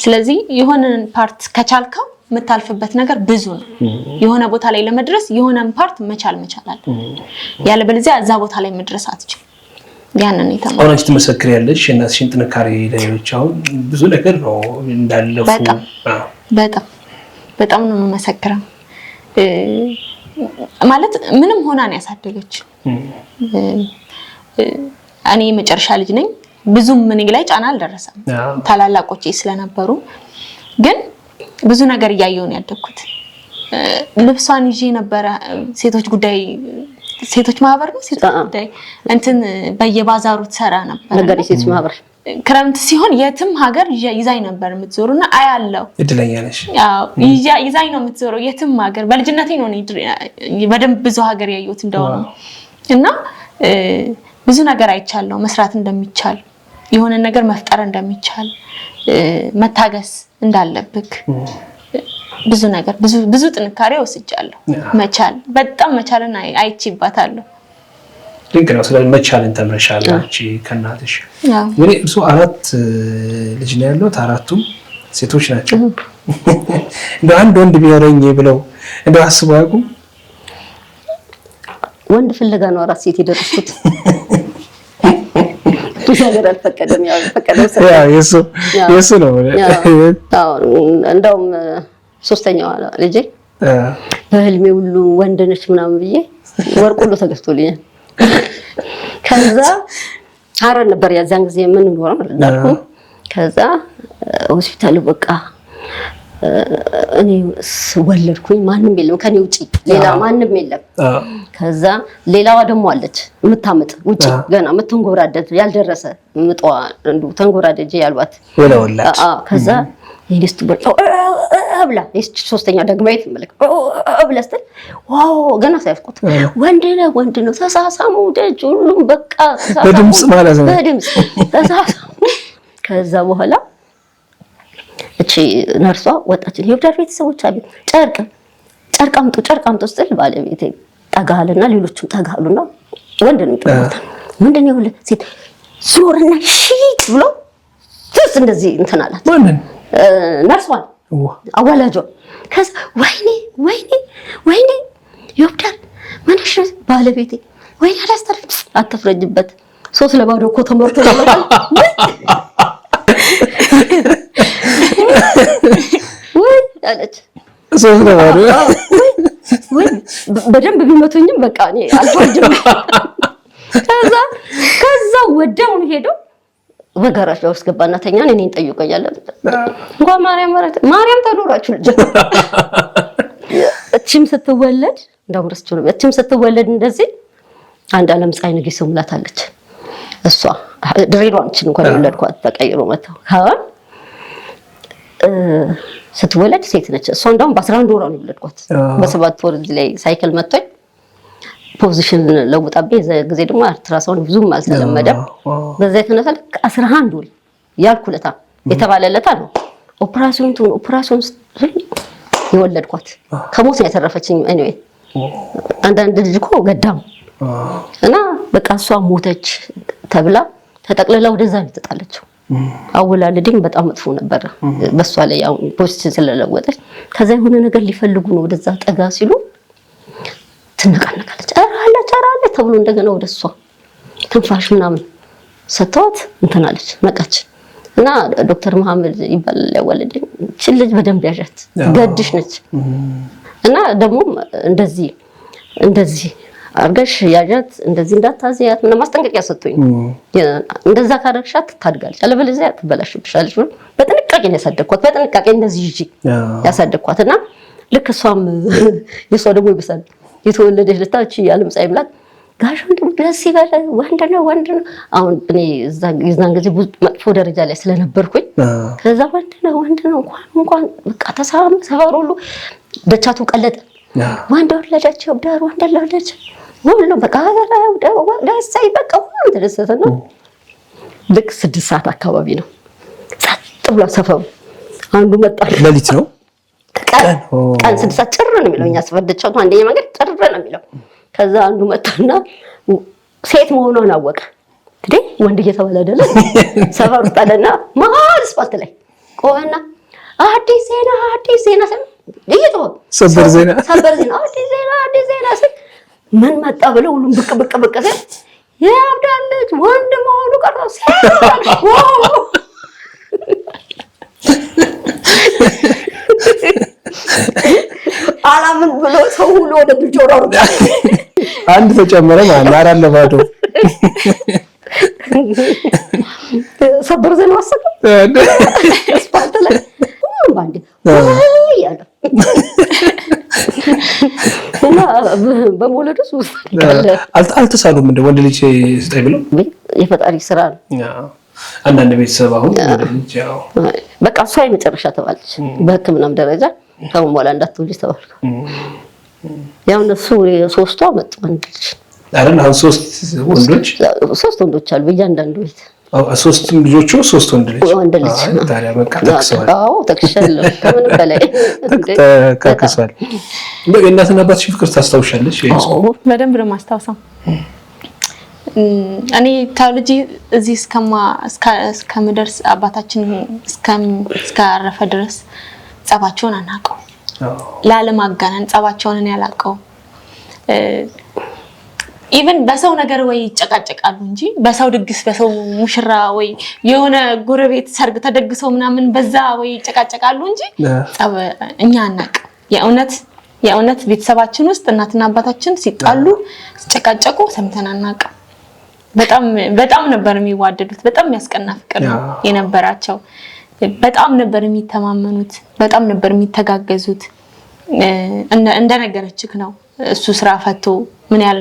ስለዚህ የሆነን ፓርት ከቻልከው የምታልፍበት ነገር ብዙ ነው። የሆነ ቦታ ላይ ለመድረስ የሆነን ፓርት መቻል አለ። ያለበለዚያ እዛ ቦታ ላይ መድረስ አትችልም። ያንን ይተማው አሁን አንቺ ትመሰክሪያለሽ የእናትሽን ጥንካሬ ለሌሎች አሁን ብዙ ነገር ነው እንዳለፉ በጣም ነው የምመሰክረው። ማለት ምንም ሆና ነው ያሳደገች። እኔ መጨረሻ ልጅ ነኝ። ብዙም ምን ላይ ጫና አልደረሰም ታላላቆቼ ስለነበሩ፣ ግን ብዙ ነገር እያየሁ ነው ያደግኩት። ልብሷን ይዤ ነበር ሴቶች ማህበር ነው ሴቶች ጉዳይ እንትን በየባዛሩ ተሰራ ነበር ነገር ሴቶች ማህበር ክረምት ሲሆን የትም ሀገር ይዛኝ ነበር የምትዞሩና አያለው። እድለኛ ነሽ። አዎ ይዛኝ ነው የምትዞረው የትም ሀገር። በልጅነቴ ነው በደንብ ብዙ ሀገር ያየሁት እንደሆነ እና ብዙ ነገር አይቻለሁ። መስራት እንደሚቻል የሆነ ነገር መፍጠር እንደሚቻል መታገስ እንዳለብክ ብዙ ነገር ብዙ ጥንካሬ ወስጃለሁ። በጣም መቻልን አይቺባታለሁ። ድንቅ ነው። ስለዚህ መቻልን ተምረሻል አንቺ ከእናትሽ። ግን እሱ 4 ልጅ ነው ያለው፣ 4ቱም ሴቶች ናቸው። እንደ አንድ ወንድ ቢኖረኝ ብለው እንደው አስበው አያውቁም? ወንድ ፍለጋ ነው 4 ሴት የደረሱት። ነገር አልፈቀደም። ያው ፈቀደው የሱ ነው። እንደውም ሶስተኛዋ ልጄ በህልሜ ሁሉ ወንድ ነች ምናምን ብዬ ወርቅ ሁሉ ተገዝቶልኛል። ከዛ ሐረር ነበር ያዛን ጊዜ ምን ኖር ማለት። ከዛ ሆስፒታል በቃ እኔ ወለድኩኝ። ማንም የለም ከኔ ውጪ ሌላ ማንም የለም። ከዛ ሌላዋ ደግሞ አለች የምታምጥ ውጪ ገና የምትንጎራደድ ያልደረሰ ምጧ እንዱ ተንጎራደጅ ያልባት ወለወላት። ከዛ ይስቱ ብላ ሶስተኛ ደግማይት መልክ ብላ ስትል ዋው ገና ሳይፍቁት ወንድ ነው ተሳሳሙ ደጅ ሁሉም በቃ በድምጽ ማለት ነው በድምጽ ተሳሳሙ። ከዛ በኋላ እቺ ነርሷ ወጣች። የወዳጅ ቤተሰቦች አሉ ጨርቅ አምጡ ስትል ባለቤቴ ጠጋልና ሌሎችም ጠጋሉና ወንድ ነው ጥሩት ምንድነው ሁሉ ሴት ዞርና ሺት ብሎ ትስ እንደዚህ እንትን አላት። ማንን ነርሷን አዋላጇ። ከዛ ወይኔ ይወዳል ምንሽ ባለቤቴ ወይኔ አላስተርፍ አትፍረጅበት ሶስት ለባዶ እኮ ተመርቶ ይመጣል ወይ አለች። ሶስት ለባዶ ወይ በደንብ ቢመቱኝም በቃ እኔ አልፈርድም። ከዛ ወደውን ሄዶ በጋራሽ ውስጥ ገባና ተኛን። እኔን ጠይቆኛል እንኳን ማርያም ተኖራችሁ ልጅ እቺም ስትወለድ እንዳምረስቹ ነው። እቺም ስትወለድ እንደዚህ አንድ ዓለም ፀሐይ ንግስት ሙላት አለች። እሷ ድሬዳዋ ነች እንኳን የወለድኳት ተቀይሮ መጣው ካን ስትወለድ ሴት ነች። እሷ እንደውም በ11 ወር ነው የወለድኳት። በ7 ወር ላይ ሳይክል መጥቶኝ ፖዚሽን ለውጣብኝ ጊዜ ደግሞ አልትራሳውንድ ብዙም አልተለመደም። በዛ የተነሳ ልክ 11 ወር ያልኩለታ የተባለለታ ነው ኦፕራሲዮን የወለድኳት ከሞት ነው ያተረፈችኝ። ኤኒዌይ አንዳንድ ልጅ እኮ ገዳም እና በቃ እሷ ሞተች ተብላ ተጠቅልላ ወደዛ ልትጣለችው። አወላለድኝ በጣም መጥፎ ነበር በሷ ላይ ያው ፖዚሽን ስለለወጠች። ከዛ የሆነ ነገር ሊፈልጉ ነው ወደዛ ጠጋ ሲሉ ትነቃነቃለች። አራለ ተብሎ እንደገና ወደሷ ትንፋሽ ምናምን ሰጥቷት እንትናለች ነቃች። እና ዶክተር መሐመድ ይባላል ያወለደኝ እቺ ልጅ በደንብ ያዣት ገድሽ ነች እና ደግሞ እንደዚህ አርገሽ ያዣት እንደዚህ እንዳታዚያት እና ማስጠንቀቂያ ሰጥቶኝ እንደዛ ካደረግሻት ታድጋለች አለበለዚያ ትበላሽብሻለች ብሎ በጥንቃቄ ነው ያሳደግኳት። በጥንቃቄ እንደዚህ ይጂ ያሳደግኳት እና ልክ እሷም የሷ ደግሞ ይብሳል የተወለደች ልታች ያለም ጻይብላት ጋሽ ወንድም ደስ ይበል ወንድ ነው። አሁን እኔ እዛን ጊዜ መጥፎ ደረጃ ላይ ስለነበርኩኝ ከዛ ወንድ ነው እንኳን በቃ ተሰባብሮሉ ደቻቱ ቀለጠ። ወንድ ወለደች ዳር ወንድ ወለደች ሁሉ በቃ ደስ በቃ ሁሉ ተደሰተና ልክ 6 ሰዓት አካባቢ ነው ጸጥ ብሎ ሰፈሩ አንዱ መጣ። ሌሊት ነው ቀን 6 ሰዓት ጭር ነው የሚለው። እኛ አስፈደቻቱ አንደኛ መንገድ ጭር ነው የሚለው። ከዛ አንዱ መጣና ሴት መሆኗን አወቀ። እንዴ ወንድ እየተባለ አይደለ ሰፈር ውስጥ አለና መሀል ስፓልት ላይ ቆመና አዲስ ዜና ሰበር ዜና አዲስ ዜና ምን መጣ ብለው ሁሉም ብቅ ሲል ያብዳለች ወንድ መሆኑ ቀርቶ አላምን ብሎ ሰው ሁሉ ወደ ጆሮ አንድ ተጨመረ ማለት አራለ ባዶ ሰበር ዜና ወሰደ ስፓልት ላይ ባንዴ ያለ እና በመውለዱስ ውስጥ አልተሳሉም እንደ ወንድ ልጅ ስታይ ብለው የፈጣሪ ስራ ነው። አንዳንድ ቤተሰብ አሁን ያው በቃ እሷ የመጨረሻ ተባለች በሕክምናም ደረጃ ታውን በኋላ እንዳትወልጂ ተባልኩ። ያው እነሱ 3ቱ አመጡ ወንድ ልጅ አይደል? አሁን 3 ወንዶች አሉ በእያንዳንዱ ቤት። 3 ልጆቹ 3 ወንድ ልጅ ታዲያ በቃ ተከሰዋል። አዎ ተከሰለ ከምንም በላይ ተከሰዋል። የእናትና አባትሽ ፍቅር ታስታውሻለሽ? በደንብ ነው የማስታውሰው። እኔ ታውልጂ እዚህ እስከምደርስ አባታችን እስካረፈ ድረስ ጸባቸውን አናውቀው። ላለማጋነን ጸባቸውን እኔ አላውቀው። ኢቭን በሰው ነገር ወይ ይጨቃጨቃሉ እንጂ በሰው ድግስ በሰው ሙሽራ ወይ የሆነ ጎረቤት ሰርግ ተደግሰው ምናምን በዛ ወይ ይጨቃጨቃሉ እንጂ እኛ አናውቅም። የእውነት ቤተሰባችን ውስጥ እናትና አባታችን ሲጣሉ ሲጨቃጨቁ ሰምተን አናውቅም። በጣም ነበር የሚዋደዱት። በጣም የሚያስቀና ፍቅር ነው የነበራቸው። በጣም ነበር የሚተማመኑት። በጣም ነበር የሚተጋገዙት። እንደነገረችክ ነው እሱ ስራ ፈቶ ምን ያህል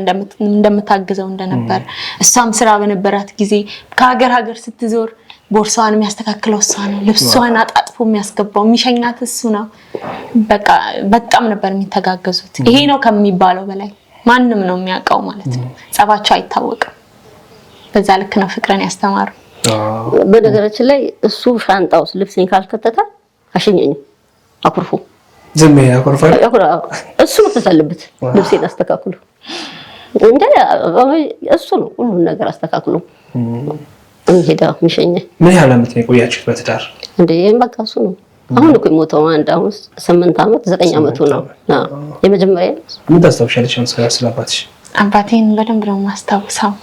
እንደምታግዘው እንደነበር። እሷም ስራ በነበራት ጊዜ ከሀገር ስትዞር ቦርሳዋን የሚያስተካክለው እሷ ነው። ልብሷን አጣጥፎ የሚያስገባው የሚሸኛት እሱ ነው። በቃ በጣም ነበር የሚተጋገዙት። ይሄ ነው ከሚባለው በላይ ማንም ነው የሚያውቀው ማለት ነው። ጸባቸው አይታወቅም። በዛ ልክ ነው ፍቅርን ያስተማሩ። በነገራችን ላይ እሱ ሻንጣው ልብሴን ካልከተተ አሸኘኝ አኩርፎ ዝም ያኮርፋል። እሱ ነው ተሰልበት ልብሴን አስተካክሉ እንደ እሱ ነው ሁሉ ነገር አስተካክሉ እንሄዳ ምሸኘ። ምን ያህል አመት ነው የቆያችሁት በትዳር? እንደ በቃ እሱ ነው። አሁን እኮ ሞተው አንድ አሁን 8 አመት 9 አመቱ ነው። የመጀመሪያ ምን ታስታውሻለሽ ስለ አባትሽ? አባቴን በደንብ ነው የማስታውሰው።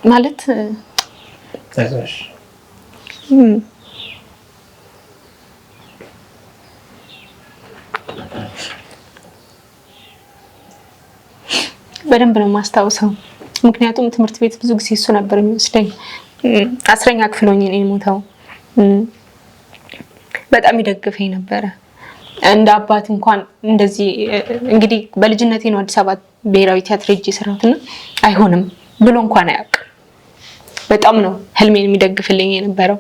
ማለት ታዛሽ በደንብ ነው የማስታውሰው። ምክንያቱም ትምህርት ቤት ብዙ ጊዜ እሱ ነበር የሚወስደኝ። 10ኛ ክፍል ሆኜ ነው የሞተው። በጣም ይደግፈኝ ነበረ። እንደ አባት እንኳን እንደዚህ እንግዲህ በልጅነቴ ነው አዲስ አበባ ብሔራዊ ቲያትር ሄጄ የሰራሁትና አይሆንም ብሎ እንኳን አያውቅም። በጣም ነው ህልሜን የሚደግፍልኝ የነበረው፣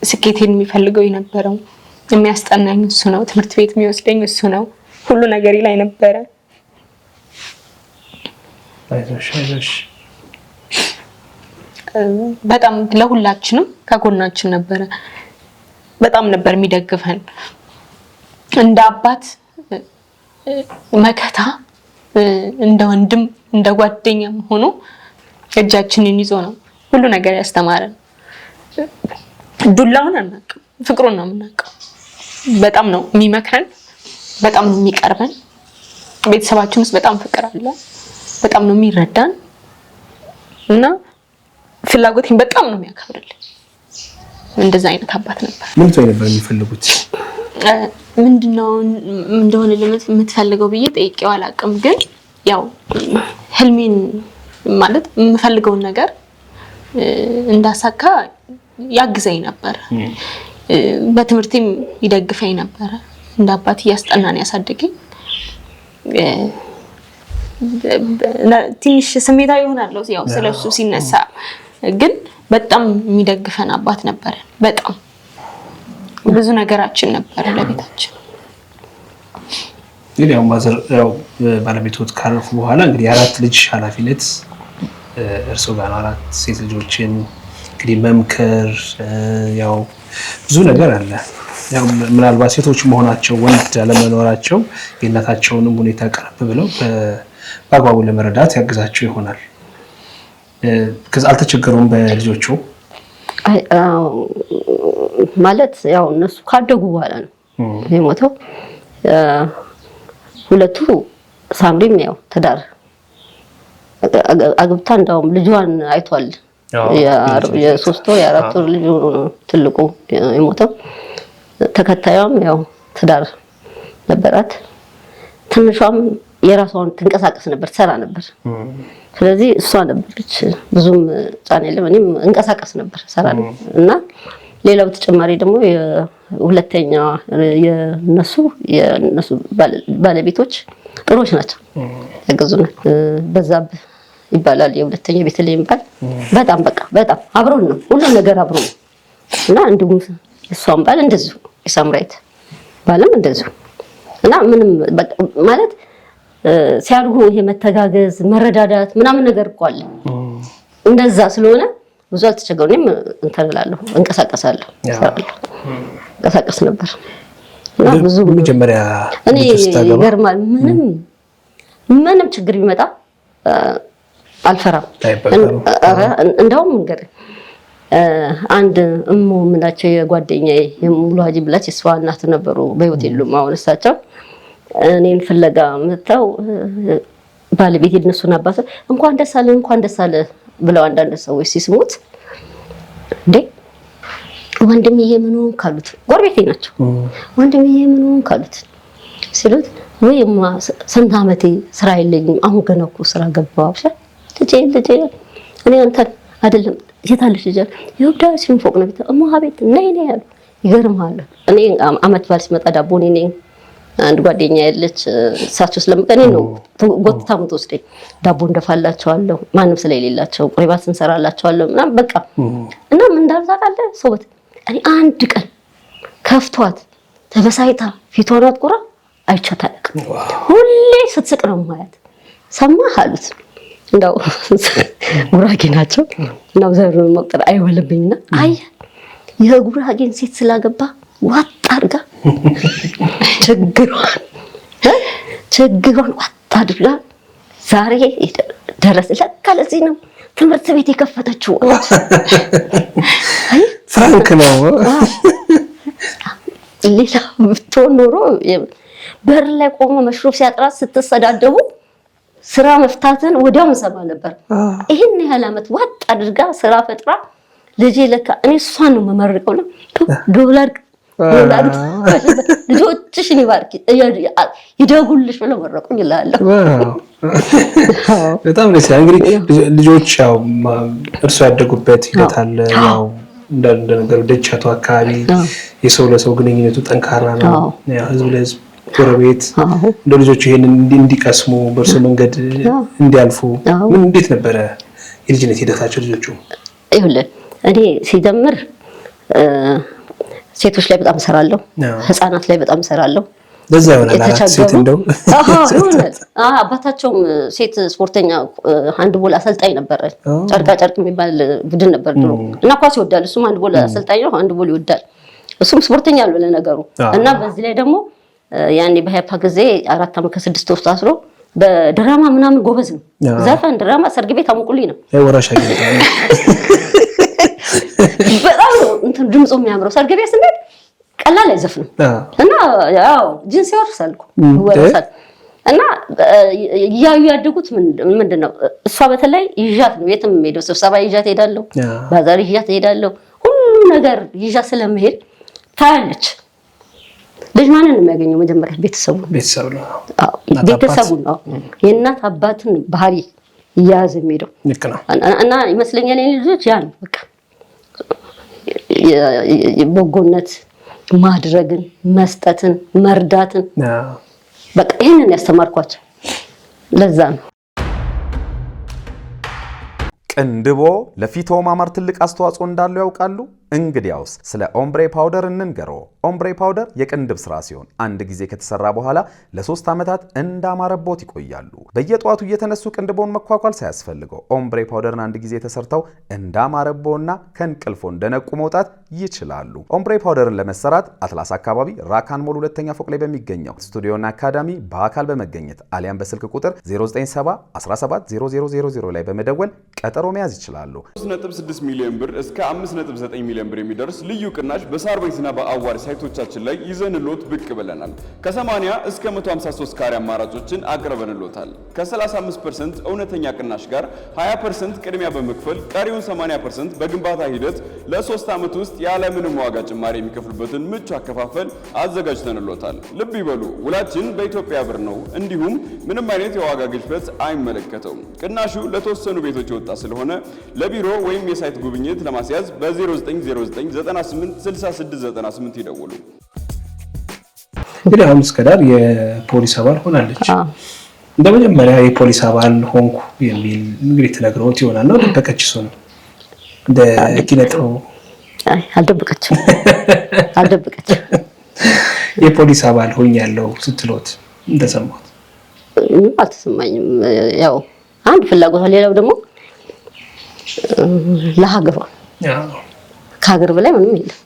ስኬቴን የሚፈልገው የነበረው። የሚያስጠናኝ እሱ ነው። ትምህርት ቤት የሚወስደኝ እሱ ነው። ሁሉ ነገር ላይ ነበረ። አይዞሽ በጣም ለሁላችንም ከጎናችን ነበረ። በጣም ነበር የሚደግፈን። እንደ አባት መከታ፣ እንደ ወንድም እንደ ጓደኛም ሆኖ እጃችንን ይዞ ነው ሁሉ ነገር ያስተማረን። ዱላውን አናውቅም፣ ፍቅሩን ነው የምናውቀው። በጣም ነው የሚመክረን፣ በጣም ነው የሚቀርበን። ቤተሰባችን ውስጥ በጣም ፍቅር አለ፣ በጣም ነው የሚረዳን እና ፍላጎቴን በጣም ነው የሚያከብርልኝ። እንደዛ አይነት አባት ነበር። ምን ትሆይ ነበር የሚፈልጉት? ምንድነው እንደሆነ የምትፈልገው ብዬ ጠይቄው አላውቅም። ግን ያው ህልሜን ማለት የምፈልገውን ነገር እንዳሳካ ያግዘኝ ነበር። በትምህርቴም ይደግፈኝ ነበር። እንደ አባት እያስጠናን ያሳደገኝ። ትንሽ ስሜታዊ ሆናለሁ ያው ስለሱ ሲነሳ፣ ግን በጣም የሚደግፈን አባት ነበር። በጣም ብዙ ነገራችን ነበር ለቤታችን። እንግዲህ ያው ማዘር ያው ባለቤቶት ካረፉ በኋላ እንግዲህ 4 ልጅ ኃላፊነት እርሶ ጋር 4 ሴት ልጆችን እንግዲህ መምከር ያው ብዙ ነገር አለ። ያው ምናልባት ሴቶች መሆናቸው ወንድ አለመኖራቸው የእናታቸውንም ሁኔታ ቀረብ ብለው በአግባቡ ለመረዳት ያግዛቸው ይሆናል። ከዛ አልተቸገሩም በልጆቹ? ማለት ያው እነሱ ካደጉ በኋላ ነው የሞተው። ሁለቱ ሳምሪም ያው ትዳር አግብታ እንደውም ልጇን አይቷል። የ3 ወር የ4 ወር ልጅ ነው ትልቁ የሞተው። ተከታዩም ያው ትዳር ነበራት። ትንሿም የራሷን ትንቀሳቀስ ነበር፣ ትሰራ ነበር። ስለዚህ እሷ ነበረች ብዙም ጫና የለም። እኔም እንቀሳቀስ ነበር፣ ሰራ ነበር። እና ሌላው ተጨማሪ ደግሞ የሁለተኛ የነሱ ባለቤቶች ጥሩዎች ናቸው፣ ያገዙናል። በዛብህ ይባላል የሁለተኛ ቤተልሔም ባል። በጣም በቃ በጣም አብሮን ነው ሁሉ ነገር አብሮ ነው። እና እንዲሁም እሷም ባል እንደዚሁ የሳምራይት ባልም እንደዚሁ። እና ምንም ማለት ሲያድጉ ይሄ መተጋገዝ መረዳዳት ምናምን ነገር እኮ አለ። እንደዛ ስለሆነ ብዙ አልተቸገሩኝም። እንትን እላለሁ፣ እንቀሳቀሳለሁ፣ እንቀሳቀስ ነበር። እና ብዙ መጀመሪያ እኔ ይገርማል፣ ምንም ችግር ቢመጣ አልፈራም። እንደውም እንግዲህ አንድ እሙ ምናቸው የጓደኛዬ የሙሉ ሀጂ ብላች የሷ እናት ነበሩ፣ በህይወት የሉም አሁን እሳቸው። እኔን ፍለጋ መጣው ባለቤት የነሱን አባት እንኳን ደስ አለ ብለው አንዳንድ ሰዎች ሲስሙት እንዴ ወንድምዬ ምን ሆነ ካሉት፣ ጎረቤቴ ናቸው። ወንድምዬ ምን ሆነ ካሉት ሲሉት ወይማ ስንት ዓመቴ ስራ የለኝም አሁን ገና እኮ ስራ ገባሁ። ልጄ እኔ አንተን አይደለም የታለሽ ልጅ የወዳጅን ፎቅ ነው ቤት እማዋ ቤት ነይ ያሉ። ይገርምሃል እኔ አመት ባል ሲመጣ ዳቦ ነኝ አንድ ጓደኛ ያለች እሳቸው ስለምቀኔ ነው ጎትታ የምትወስደኝ። ዳቦ እንደፋላቸዋለሁ ማንም ስለሌላቸው ቁሪባት እንሰራላቸዋለሁ ምናምን በቃ። እና ምን እንዳልታውቃለህ ሰውበት እኔ አንድ ቀን ከፍቷት ተበሳይታ ፊቷን አጥቁራ አይቻት አላውቅም። ሁሌ ስትስቅ ነው ማያት። ሰማህ አሉት እንደው ጉራጌ ናቸው እና ዘሩን መቁጠር አይወልብኝና አይ የጉራጌን ሴት ስላገባ ዋጥ አድርጋ ችግሯን ዋጥ አድርጋ ዛሬ ደረስ ለካ ለዚህ ነው ትምህርት ቤት የከፈተችው። ፍራንክ ነው። ሌላ ብትሆን ኖሮ በር ላይ ቆሞ መሽሮ ሲያጥራት ስትሰዳደቡ ስራ መፍታትን ወዲያው እንሰማ ነበር። ይሄን ያህል አመት ዋጥ አድርጋ ስራ ፈጥራ ልጄ ለካ እኔ እሷን ነው መመርቀው ነው ዶላር ልጆችሽን ይባርክ ይደጉልሽ ብለው መረቁኝ እላለሁ። በጣም ደስ ይላል። እንግዲህ ልጆች ያው እርሱ ያደጉበት ሂደት አለ። ያው እንደነገሩ ደቻቱ አካባቢ የሰው ለሰው ግንኙነቱ ጠንካራ ነው። ያው ህዝብ ለህዝብ ጎረቤት እንደ ልጆቹ ይሄንን እንዲቀስሙ በእርሱ መንገድ እንዲያልፉ ምን እንዴት ነበረ የልጅነት ሂደታቸው ልጆቹ? ይኸውልህ እኔ ሲጀምር ሴቶች ላይ በጣም ሰራለሁ፣ ህፃናት ላይ በጣም ሰራለሁ። ለዛ ይሆናል አራት ሴት እንደው አባታቸውም ሴት ስፖርተኛ ሃንድቦል አሰልጣኝ ነበር። ጨርቃ ጨርቅ የሚባል ቡድን ነበር ድሮ እና ኳስ ይወዳል። እሱም ሃንድቦል አሰልጣኝ ነው፣ ሃንድቦል ይወዳል። እሱም ስፖርተኛ ነው ለነገሩ። እና በዚህ ላይ ደግሞ ያኔ በሃያፓ ጊዜ 4 ዓመት ከ6 ወር ታስሮ በድራማ ምናምን ጎበዝ ነው። ዘፈን፣ ድራማ፣ ሰርግ ቤት አሙቁልኝ ነው። ወራሽ አይደለም በጣም እንትን ድምፁ የሚያምረው። ሰርግ ቤት ስንሄድ ቀላል አይዘፍንም እና ያው ጂንስ ይወርሳል ወርሳል እና ያዩ ያደጉት ምንድነው እሷ በተለይ ይዣት ነው የትም ሄደው ስብሰባ ይዣት ሄዳለሁ፣ ባዛር ይዣት ሄዳለሁ። ሁሉ ነገር ይዣት ስለመሄድ ታያለች። ልጅ ማንን ነው የሚያገኘው? መጀመሪያ ቤተሰቡ ነው። ቤተሰቡ ነው የእናት አባትን ባህሪ እያያዘ የሚሄደው እና ይመስለኛል የኔ ልጆች ያን በቃ በጎነት ማድረግን፣ መስጠትን፣ መርዳትን በቃ ይሄንን ያስተማርኳቸው ለዛ ነው። ቅንድቦ ለፊቶ ማማር ትልቅ አስተዋጽኦ እንዳለው ያውቃሉ? እንግዲያውስ ስለ ኦምብሬ ፓውደር እንንገሮ። ኦምብሬ ፓውደር የቅንድብ ስራ ሲሆን አንድ ጊዜ ከተሰራ በኋላ ለ3 ዓመታት እንዳማረቦት ይቆያሉ። በየጧቱ እየተነሱ ቅንድቦን መኳኳል ሳያስፈልገው ኦምብሬ ፓውደርን አንድ ጊዜ ተሰርተው እንዳማረቦና ከእንቅልፎ እንደነቁ መውጣት ይችላሉ። ኦምብሬ ፓውደርን ለመሰራት አትላስ አካባቢ ራካን ሞል 2ኛ ፎቅ ላይ በሚገኘው ስቱዲዮና አካዳሚ በአካል በመገኘት አሊያም በስልክ ቁጥር 0970170000 ላይ በመደወል ቀጠሮ መያዝ ይችላሉ። 3.6 ሚሊዮን ብር እስከ 5.9 ሚሊዮን ብር የሚደርስ ልዩ ቅናሽ በሳርቤትና በአዋሪ ሳይቶቻችን ላይ ይዘንሎት ብቅ ብለናል። ከ80 እስከ 153 ካሬ አማራጮችን አቅርበንሎታል። ከ35% እውነተኛ ቅናሽ ጋር 20% ቅድሚያ በመክፈል ቀሪውን 80% በግንባታ ሂደት ለ3 ዓመት ውስጥ ያለምንም ዋጋ ጭማሪ የሚከፍሉበትን ምቹ አከፋፈል አዘጋጅተንሎታል። ልብ ይበሉ፣ ውላችን በኢትዮጵያ ብር ነው። እንዲሁም ምንም አይነት የዋጋ ግሽበት አይመለከተውም። ቅናሹ ለተወሰኑ ቤቶች የወጣ ስለሆነ ለቢሮ ወይም የሳይት ጉብኝት ለማስያዝ በ0909986698 ይደውሉ። እንግዲህ አሁን እስከ ዳር የፖሊስ አባል ሆናለች። እንደ መጀመሪያ የፖሊስ አባል ሆንኩ የሚል እንግዲህ ተነግሮት ይሆናል ነው ደበቀች? እሱ ነው እንደ ኪነጥሩ አልደበቀችም። የፖሊስ አባል ሆኛለሁ ስትሎት እንደሰማሁት አልተሰማኝም። ያው አንድ ፍላጎት፣ ሌላው ደግሞ ለሀገሯ ከሀገር በላይ ምንም የለም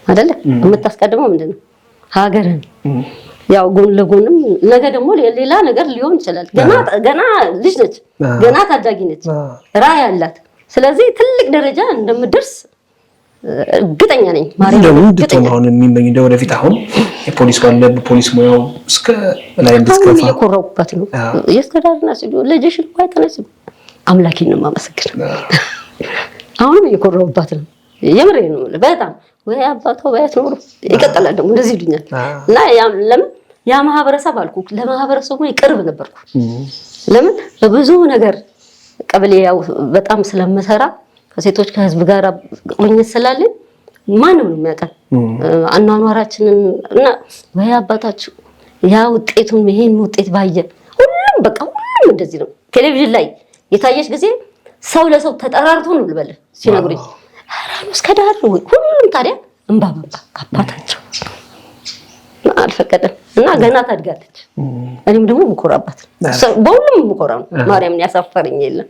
አይደለ? የምታስቀድመው ምንድነው? ሀገርን። ያው ጎን ለጎንም ነገ ደግሞ ሌላ ነገር ሊሆን ይችላል። ገና ልጅ ነች፣ ገና ታዳጊ ነች፣ ራዕይ አላት። ስለዚህ ትልቅ ደረጃ እንደምደርስ እርግጠኛ ነኝ። ማርያም እንደተማው ነው የሚመኝ እንደው ወደፊት አሁን የፖሊስ ዋለ በፖሊስ ሙያው እስከ ላይ እንድትከፋ እየኮራሁበት ነው። የስተዳድና ሲሉ ልጅሽ እንኳን ተነስ አምላኬን ነው የማመሰግነው። አሁንም እየኮራሁበት ነው። የምሬን ነው በጣም ወይ አባቶ ባያት ኖሮ ይቀጥላል ደግሞ እንደዚህ ይሉኛል። እና ለምን ያ ማህበረሰብ አልኩ ለማህበረሰቡ ቅርብ ነበርኩ። ለምን በብዙ ነገር ቀበሌ ያው በጣም ስለምሰራ ከሴቶች ከህዝብ ጋር ቁርኝት ስላለኝ ማንም ነው የሚያውቀን አኗኗራችንን እና ወይ አባታችሁ ያ ውጤቱን ይሄን ውጤት ባየ ሁሉም በቃ ሁሉም እንደዚህ ነው። ቴሌቪዥን ላይ የታየች ጊዜ ሰው ለሰው ተጠራርቶ ነው ልበልህ ሲነግሩኝ አራኑ እስከዳር ሁሉም ታዲያ እንባ አባታቸው አልፈቀደም እና ገና ታድጋለች። እኔም ደግሞ ምኮራባት በሁሉም ምኮራ ነው። ማርያምን ያሳፈረኝ የለም።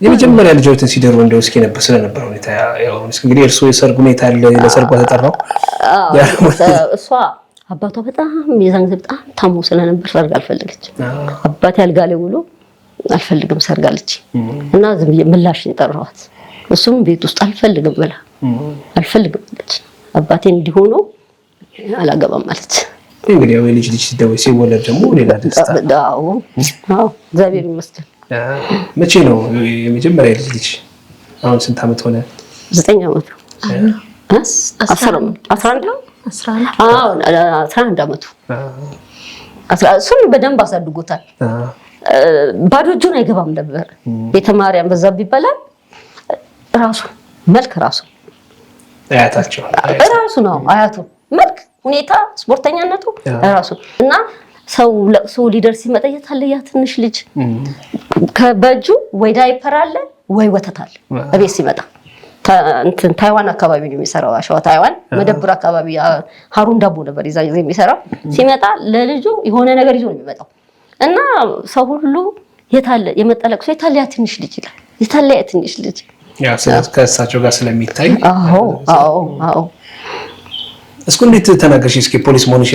የመጀመሪያ ልጆችን ሲደሩ እንደው እስኪ ነበር ስለነበር ሁኔታ ያው እንግዲህ እርሱ የሰርጉ ሁኔታ አለ ለሰርጓ ተጠራው። እሷ አባቷ በጣም የዛን ጊዜ በጣም ታሞ ስለነበር ሰርግ አልፈለገችም። አባቴ አልጋ ላይ ውሎ አልፈልግም ሰርግ አለች እና ዝም ብዬ ምላሽ ጠራኋት። እሱም ቤት ውስጥ አልፈልግም ብላ አልፈልግም አለች። አባቴ እንዲሆኑ አላገባም አለች። እንግዲህ ያው ልጅ ሲደወይ ሲወለድ ደግሞ ሌላ ደስታ። አዎ እግዚአብሔር ይመስገን። መቼ ነው የመጀመሪያ ልጅ? አሁን ስንት ዓመት ሆነ? 9 ዓመት። 11 ዓመቱ። እሱን በደንብ አሳድጎታል። ባዶ እጁን አይገባም ነበር። ቤተ ማርያም በዛ ቢባላል ራሱ መልክ ራሱ አያታቸው ራሱ ነው አያቱ መልክ ሁኔታ ስፖርተኛነቱ ራሱ እና ሰው ለቅሶ ሊደርስ ሲመጣ የታለ ያ ትንሽ ልጅ በእጁ ወይ ዳይፐር አለ ወይ ወተት አለ። በቤት ሲመጣ እንትን ታይዋን አካባቢ ነው የሚሰራው። አሸዋ ታይዋን መደብር አካባቢ ሀሩን ዳቦ ነበር ይዛ ጊዜ የሚሰራው። ሲመጣ ለልጁ የሆነ ነገር ይዞ ነው የሚመጣው እና ሰው ሁሉ የታለ የመጠለቅሶ የታለ ያ ትንሽ ልጅ ይላል። የታለ ያ ትንሽ ልጅ ያ ከእሳቸው ጋር ስለሚታይ አዎ እስኩ እንዴት ተናገርሽ? እስኪ ፖሊስ መሆንሽ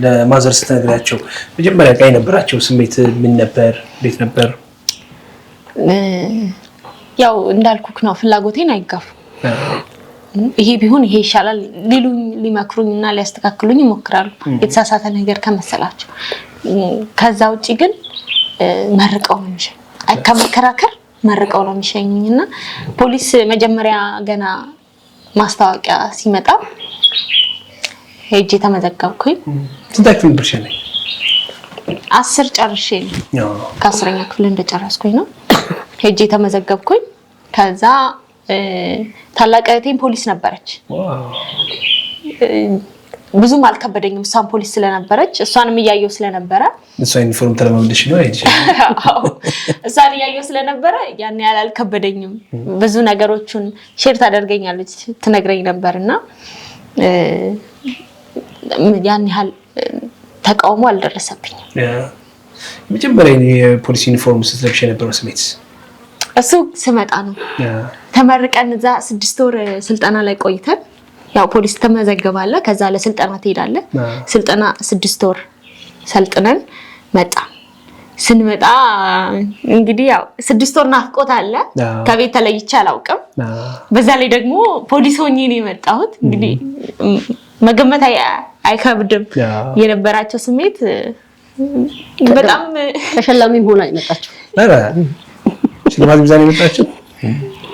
ለማዘር ስትነግራቸው መጀመሪያ ጋር የነበራቸው ስሜት ምን ነበር? እንዴት ነበር? ያው እንዳልኩክ ነው ፍላጎቴን አይጋፉ። ይሄ ቢሆን ይሄ ይሻላል ሊመክሩኝና ሊያስተካክሉኝ ይሞክራሉ የተሳሳተ ነገር ከመሰላቸው። ከዛ ውጪ ግን መርቀው ነው የሚሸኝ ከመከራከር መርቀው ነው የሚሸኙኝና ፖሊስ መጀመሪያ ገና ማስታወቂያ ሲመጣ ሄጄ ተመዘገብኩኝ። ስንት ብር ሸለኝ? 10 ጨርሼ ነው ከ10ኛ ክፍል እንደጨረስኩኝ ነው ሄጄ ተመዘገብኩኝ። ከዛ ታላቅ እህቴም ፖሊስ ነበረች። ብዙም አልከበደኝም እሷን ፖሊስ ስለነበረች እሷንም እያየው ስለነበረ እሷ ዩኒፎርም ተለማምደሽ ነው አይጂ? እሷን እያየው ስለነበረ ያን ያህል አልከበደኝም። ብዙ ነገሮችን ሼር ታደርገኛለች ትነግረኝ ነበርና ያን ያህል ተቃውሞ አልደረሰብኝም። መጀመሪያ የፖሊስ ዩኒፎርም ስትለብሽ የነበረው ስሜት? እሱ ስመጣ ነው ተመርቀን እዛ 6 ወር ስልጠና ላይ ቆይተን ያው ፖሊስ ተመዘገባለ። ከዛ ለስልጠና ትሄዳለህ። ስልጠና 6 ወር ሰልጥነን መጣ። ስንመጣ እንግዲህ ያው 6 ወር ናፍቆት አለ። ከቤት ተለይቼ አላውቅም። በዛ ላይ ደግሞ ፖሊስ ሆኜ ነው የመጣሁት። እንግዲህ መገመት አይከብድም የነበራቸው ስሜት። በጣም ተሸላሚ ሆና የመጣችው አረ ሽልማት ይዛኔ የመጣችው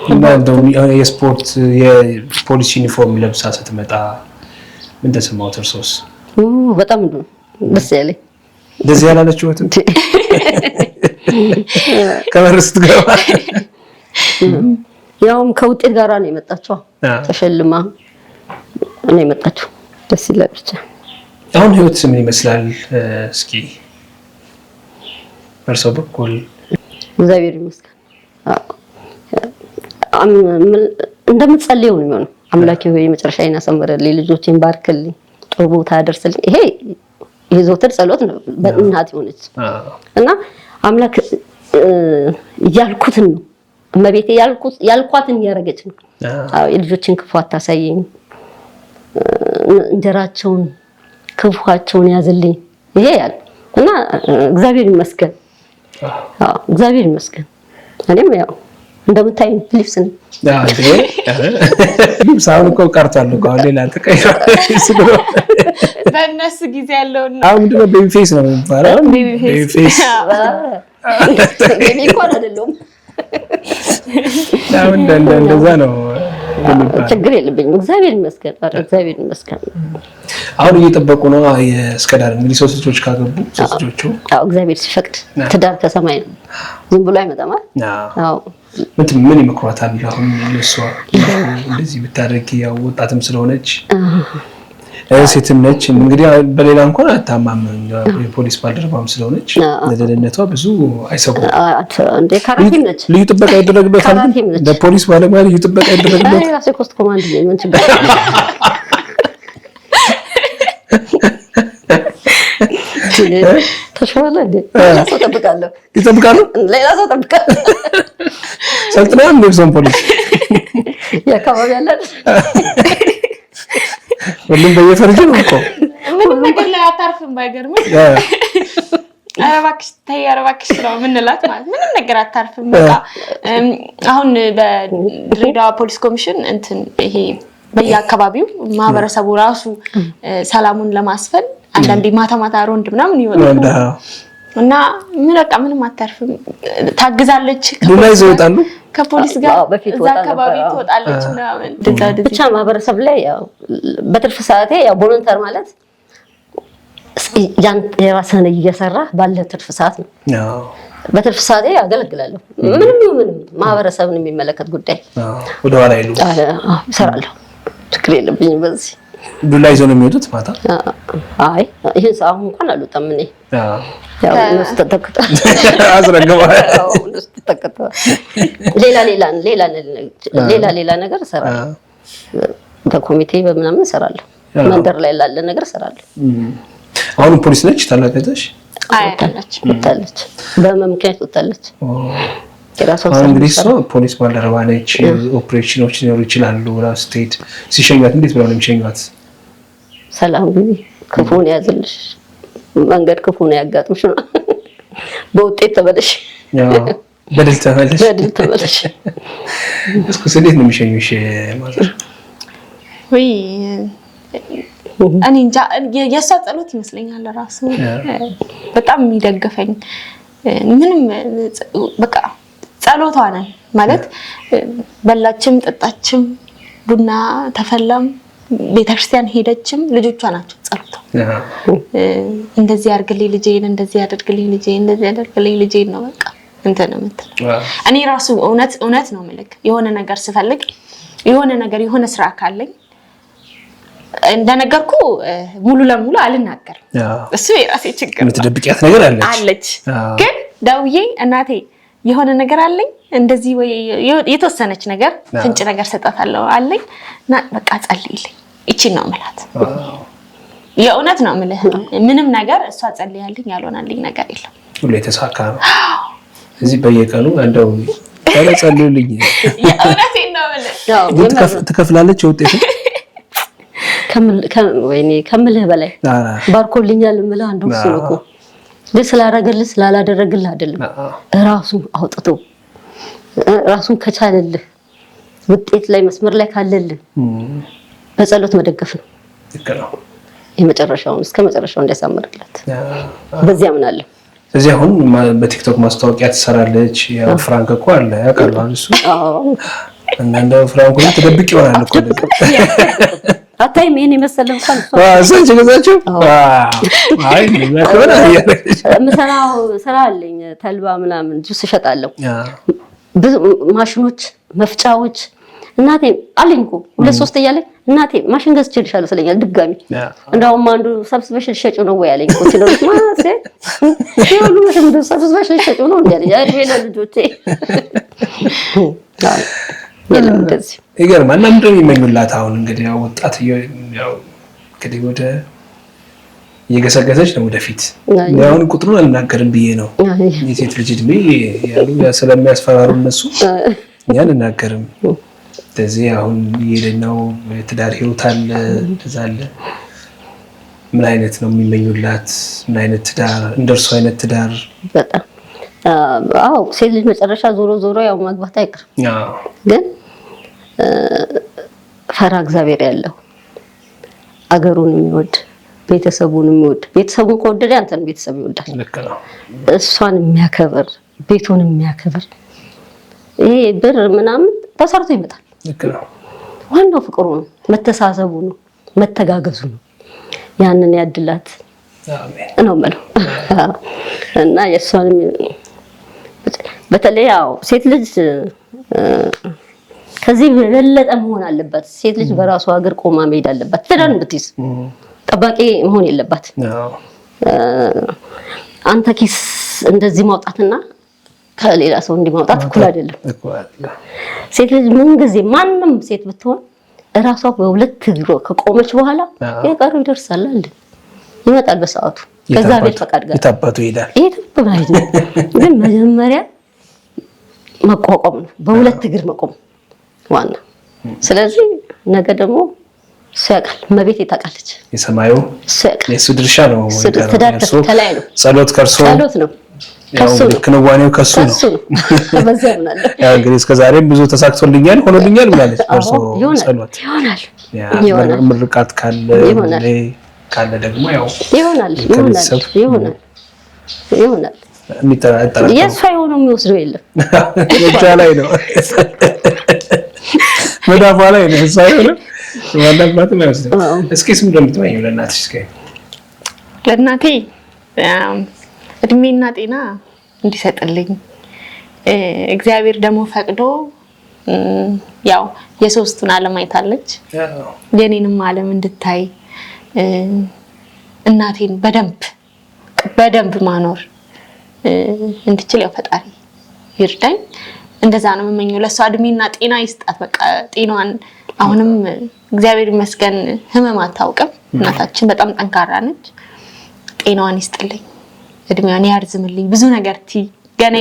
እና እንደው የስፖርት የፖሊስ ዩኒፎርም ለብሳ ስትመጣ ምን ተሰማው? እርሶስ? በጣም ደስ ያለኝ። ደስ ያላለችው ወጥቶ ከመርስት ገባ ያውም ከውጤት ጋር ነው የመጣችው። ተሸልማ ነው የመጣችው። ደስ ይላል ብቻ። አሁን ህይወት ምን ይመስላል? እስኪ በርሶ በኩል እግዚአብሔር ይመስገን እንደምትጸልየው ነው የሚሆነው። አምላኬ ሆይ መጨረሻዬን አሳምርልኝ፣ ልጆቼን ባርክልኝ፣ ጥሩ ቦታ አደርስልኝ። ይሄ የዘወትር ጸሎት ነው በእናት ሆነች እና አምላክ ያልኩትን ነው እመቤቴ ያልኳትን ያረገች ነው። አዎ የልጆችን ክፉ አታሳየኝ፣ እንጀራቸውን ክፉአቸውን ያዝልኝ። ይሄ ያለ እና እግዚአብሔር ይመስገን። አዎ እግዚአብሔር ይመስገን። እኔም ያው እንደምታይ ልብስ ነው ልብስ አሁን እኮ ቀርቷል እኮ ሌላ ተቀይሯል። በእነሱ ጊዜ ያለውና አሁን ደግሞ ቤቢ ፌስ ነው የሚባለው። ቤቢ ፌስ ቤቢ እንኳን አይደለም። አሁን እንደዛ ነው። ችግር የለብኝም እግዚአብሔር ይመስገን። እግዚአብሔር ይመስገን። አሁን እየጠበቁ ነው እስከዳር እንግዲህ 3 ልጆች ካገቡ 3 ልጆቹ አዎ እግዚአብሔር ሲፈቅድ ትዳር ከሰማይ ነው ዝም ብሎ አይመጣም። አዎ ምን ይመክሯታል? አሁን ለሷ እንደዚህ ብታደርጊ ያው ወጣትም ስለሆነች ሴትም ነች እንግዲህ በሌላ እንኳን አታማም የፖሊስ ባልደረባም ስለሆነች ለደህንነቷ ብዙ አይሰጉም። እንደ ካራቲም ነች። ልዩ ጥበቃ ይደረግበታል። ለፖሊስ ባለሙያ ልዩ ጥበቃ ይደረግበታል። ራሴ ኮስት ኮማንድ ነኝ። ምን ችግር ተሽዋለ እንዴ? ሰው ተጠብቃለሁ። ይጠብቃሉ። ሌላ ሰው ተጠብቃለሁ። ሰልጥነዋል እንደዚህ ፖሊስ የአካባቢ ያለ ሁሉም በየፈርጁ ነው እኮ ምንም ነገር ላይ አታርፍም። ባይገርምም ኧረ እባክሽ ተይ ኧረ እባክሽ ነው የምንላት ማለት ምንም ነገር አታርፍም። በቃ አሁን በድሬዳዋ ፖሊስ ኮሚሽን እንትን ይሄ በየአካባቢው ማህበረሰቡ ራሱ ሰላሙን ለማስፈን አንዳንዴ ማታ ሮንድ ምናምን ይወጣሉ እና ምንም አታርፍም። ታግዛለች። ዱላ ይዘው ይወጣሉ ከፖሊስ ጋር እዛ አካባቢ ትወጣለች ምናምን ብቻ ማህበረሰብ ላይ ያው በትርፍ ሰዓቴ ያው ቮለንተር ማለት ያን የራስህን እየሰራ ባለ ትርፍ ሰዓት ነው። በትርፍ ሰዓቴ ያገለግላለሁ። ምንም ማህበረሰብን የሚመለከት ጉዳይ ወደ ኋላ ይሉ እሰራለሁ። ችግር የለብኝም በዚህ። ዱላ ይዘው ነው የሚወጡት ማታ? አይ ይሄን ሰው እንኳን አልወጣም እኔ ያው እነሱ ተተክተዋል። አስረግበዋል። ያው እነሱ ተተክተዋል። ሌላ ነገር እሰራለሁ። በኮሚቴ በምናምን እሰራለሁ። መንደር ላይ ላለ ነገር እሰራለሁ። አሁን ፖሊስ ነች ታላቀተሽ? ወጣለች። በመምከት ወጣለች። አሁን እንግዲህ እሷ ፖሊስ ባልደረባ ነች። ኦፕሬሽኖች ሊኖሩ ይችላሉ። ራስቴት ሲሸኛት እንዴት ብለው ነው የሚሸኟት? ሰላም ግቢ፣ ክፉን ያዝልሽ፣ መንገድ ክፉን ያጋጥምሽ ነው። በውጤት ተመለሽ፣ በድል ተመለሽ። እስኪ እንዴት ነው የሚሸኙሽ ማዘር? ወይ እኔ እንጃ፣ የእሷ ጸሎት ይመስለኛል ራሱ በጣም የሚደግፈኝ። ምንም በቃ ጸሎቷ ነን ማለት በላችም ጠጣችም ቡና ተፈላም ቤተክርስቲያን ሄደችም ልጆቿ ናቸው ጸሎቷ። እንደዚህ አድርግልኝ ልጄን፣ እንደዚህ አድርግልኝ ልጄን፣ እንደዚህ አድርግልኝ ልጄን ነው በቃ እንትን ነው የምትለው። እኔ ራሱ እውነት ነው የምልህ የሆነ ነገር ስፈልግ የሆነ ስራ ካለኝ እንደነገርኩ ሙሉ ለሙሉ አልናገርም። እሱ የራሴ ችግር ነው። የምትደብቂያት ነገር አለች። ግን ደውዬ እናቴ የሆነ ነገር አለኝ እንደዚህ ወይ የተወሰነች ነገር ፍንጭ ነገር ሰጣታለሁ አለኝ እና በቃ ጸልይልኝ እቺን ነው የምላት። የእውነት ነው የምልህ ምንም ነገር እሷ ጸልያልኝ ያልሆነልኝ ነገር የለም። ሁሉ የተሳካ ነው። እዚህ በየቀኑ እንደው ጸልዩልኝ የእውነቴን ነው የምልህ። ትከፍላለች ውጤት ከምልህ በላይ ባርኮልኛል የምልህ አንዱ እሱ ነው እኮ። ስላደረገልህ ስላላደረግልህ አይደለም። ራሱ አውጥቶ ራሱን ከቻለልህ ውጤት ላይ መስመር ላይ ካለልህ በጸሎት መደገፍ ነው። የመጨረሻውን እስከ መጨረሻው እንዲያሳምርለት በዚህ አምናለሁ። ስለዚህ አሁን በቲክቶክ ማስታወቂያ ትሰራለች። ያው ፍራንክ እኮ አለ ያውቃሉ አንሱ። እና እንደው ፍራንኩ ተደብቅ ይሆናል እኮ አታይም? ይሄን የመሰለ እንኳን ሰንች ገዛችሁ? አይ ለማከራ ምሰራው ስራ አለኝ። ተልባ ምናምን ጁስ እሸጣለሁ። ብዙ ማሽኖች፣ መፍጫዎች እናቴ አለኝ እኮ 2-3 እያለኝ እናቴ ማሽን ገዝቼልሻለሁ ስለኛል ድጋሚ። እንደውም አንዱ ሰብስበሽ ልትሸጪው ነው ወይ አለኝ እኮ ሲለኝ ማሴ ይሁሉ ማሽን ሰብስበሽ ልትሸጪው ነው እንዴ አለኝ። አይ ቤለ ልጆቼ እንደዚህ ይገርማል። እና ምንድን ነው የሚመኙላት አሁን እንግዲህ ያው ወጣት ያው እንግዲህ ወደ እየገሰገሰች ነው ወደፊት። አሁን ቁጥሩን አልናገርም ብዬ ነው የሴት ልጅ እድሜ ያሉ ስለሚያስፈራሩ እነሱ ያን እናገርም። ስለዚህ አሁን የሄደነው የትዳር ህይወት አለ እንደዛ አለ። ምን አይነት ነው የሚመኙላት? ምን አይነት ትዳር እንደርሱ አይነት ትዳር? በጣም አዎ ሴት ልጅ መጨረሻ ዞሮ ያው ማግባት አይቀርም። ግን ፈራ እግዚአብሔር ያለው አገሩን የሚወድ ቤተሰቡን የሚወድ ቤተሰቡን ከወደደ አንተን ቤተሰብ ይወዳል። ልክ ነው። እሷን የሚያከብር ቤቱን የሚያከብር ይሄ ብር ምናምን ተሰርቶ ይመጣል። ልክ ነው። ዋናው ፍቅሩ ነው፣ መተሳሰቡ ነው፣ መተጋገዙ ነው። ያንን ያድላት አሜን ነው ማለት እና የሷን በተለይ ያው ሴት ልጅ ከዚህ በለጠ መሆን አለባት። ሴት ልጅ በራሷ ሀገር ቆማ መሄድ አለባት። ትዳር ብትይዝ ጠባቂ መሆን የለባት። አንተ ኪስ እንደዚህ ማውጣትና ከሌላ ሰው እንዲማውጣት እኩል አይደለም። ሴት ልጅ ምን ጊዜ ማንም ሴት ብትሆን እራሷ በሁለት እግሯ ከቆመች በኋላ የቀሩ ይደርሳል አይደል? ይመጣል በሰዓቱ ከዛ ቤት ፈቃድ ጋር ይታባቱ ይሄዳል። ግን መጀመሪያ መቋቋም ነው፣ በሁለት እግር መቆም ዋና። ስለዚህ ነገ ደግሞ እሱ ያውቃል፣ መቤት ታውቃለች፣ የሰማዩ የእሱ ድርሻ ነው። ትዳር ከላይ ነው፣ ጸሎት ከእርሶ ነው፣ ክንዋኔው ከሱ ነው። በዚያ ምናለ ያው እንግዲህ እስከዛሬም ብዙ ተሳክቶልኛል ሆኖልኛል ማለት እርሶ ጸሎት ይሆናል። ምርቃት ካለ ደግሞ ያው ይሆናል። የሚጠራጠር የእሷ የሆነው የሚወስደው የለም። እጇ ላይ ነው፣ መዳፏ ላይ ነው። እሷ የሆነው ዋናባት ነው ያስደው። እስኪ ስም እንደምትመኘው ለእናትሽ? እስኪ ለእናቴ እድሜና ጤና እንዲሰጥልኝ እግዚአብሔር ደግሞ ፈቅዶ ያው የሶስቱን ዓለም አይታለች፣ የኔንም ዓለም እንድታይ እናቴን በደንብ በደንብ ማኖር እንድችል ያው ፈጣሪ ይርዳኝ። እንደዛ ነው የምመኘው። ለሷ እድሜና ጤና ይስጣት። በቃ ጤናዋን አሁንም እግዚአብሔር ይመስገን ህመም አታውቅም። እናታችን በጣም ጠንካራ ነች። ጤናዋን ይስጥልኝ፣ እድሜዋን ያርዝምልኝ። ብዙ ነገር ገና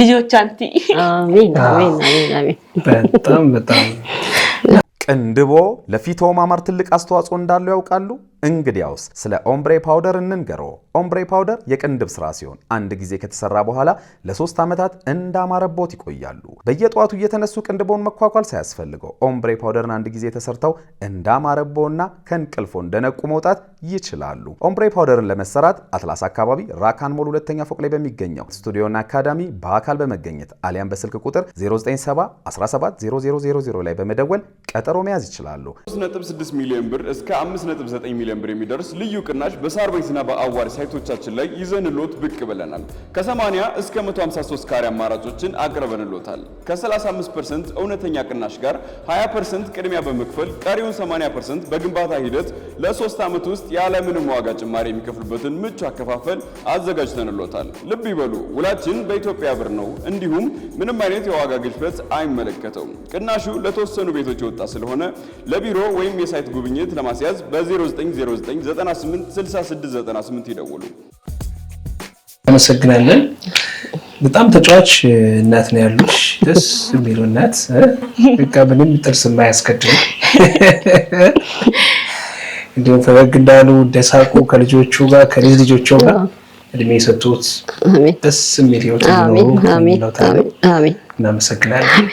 ልጆች አንቲ አሜን አሜን አሜን። በጣም ቅንድቦ ለፊቶ ማማር ትልቅ አስተዋጽኦ እንዳለው ያውቃሉ? እንግዲያውስ ስለ ኦምብሬ ፓውደር እንንገሮ። ኦምብሬ ፓውደር የቅንድብ ስራ ሲሆን አንድ ጊዜ ከተሰራ በኋላ ለ3 ዓመታት እንዳማረቦት ይቆያሉ። በየጧቱ እየተነሱ ቅንድቦን መኳኳል ሳያስፈልገው ኦምብሬ ፓውደርን አንድ ጊዜ ተሰርተው እንዳማረቦና ከንቅልፎ እንደነቁ መውጣት ይችላሉ። ኦምብሬ ፓውደርን ለመሰራት አትላስ አካባቢ ራካን ሞል 2ኛ ፎቅ ላይ በሚገኘው ስቱዲዮና አካዳሚ በአካል በመገኘት አሊያም በስልክ ቁጥር 097 17 0000 ላይ በመደወል ቀጠሮ መያዝ ይችላሉ። 3.6 ሚሊዮን ብር እስከ 5.9 ሚሊዮን ብር የሚደርስ ልዩ ቅናሽ በሳርቤትና በአዋሪ ሳይቶቻችን ላይ ይዘንሎት ብቅ ብለናል። ከ80 እስከ 153 ካሬ አማራጮችን አቅርበንሎታል። ከ35% እውነተኛ ቅናሽ ጋር 20% ቅድሚያ በመክፈል ቀሪውን 80% በግንባታ ሂደት ለ3 ዓመት ውስጥ ያለምንም ዋጋ ጭማሪ የሚከፍሉበትን ምቹ አከፋፈል አዘጋጅተንሎታል። ልብ ይበሉ፣ ውላችን በኢትዮጵያ ብር ነው። እንዲሁም ምንም አይነት የዋጋ ግሽበት አይመለከተውም። ቅናሹ ለተወሰኑ ቤቶች የወጣ ስለሆነ ለቢሮ ወይም የሳይት ጉብኝት ለማስያዝ በ0909986698 ይደውሉ። አመሰግናለን። በጣም ተጫዋች እናት ነው ያሉሽ። ደስ የሚሉ እናት በቃ ምንም ጥርስ የማያስከድም እንዲሁም ፈገግ እንዳሉ እንደሳቁ ከልጆቹ ጋር ከልጅ ልጆቹ ጋር እድሜ የሰጡት ደስ የሚል ህይወት ነው። አሜን አሜን። እናመሰግናለን።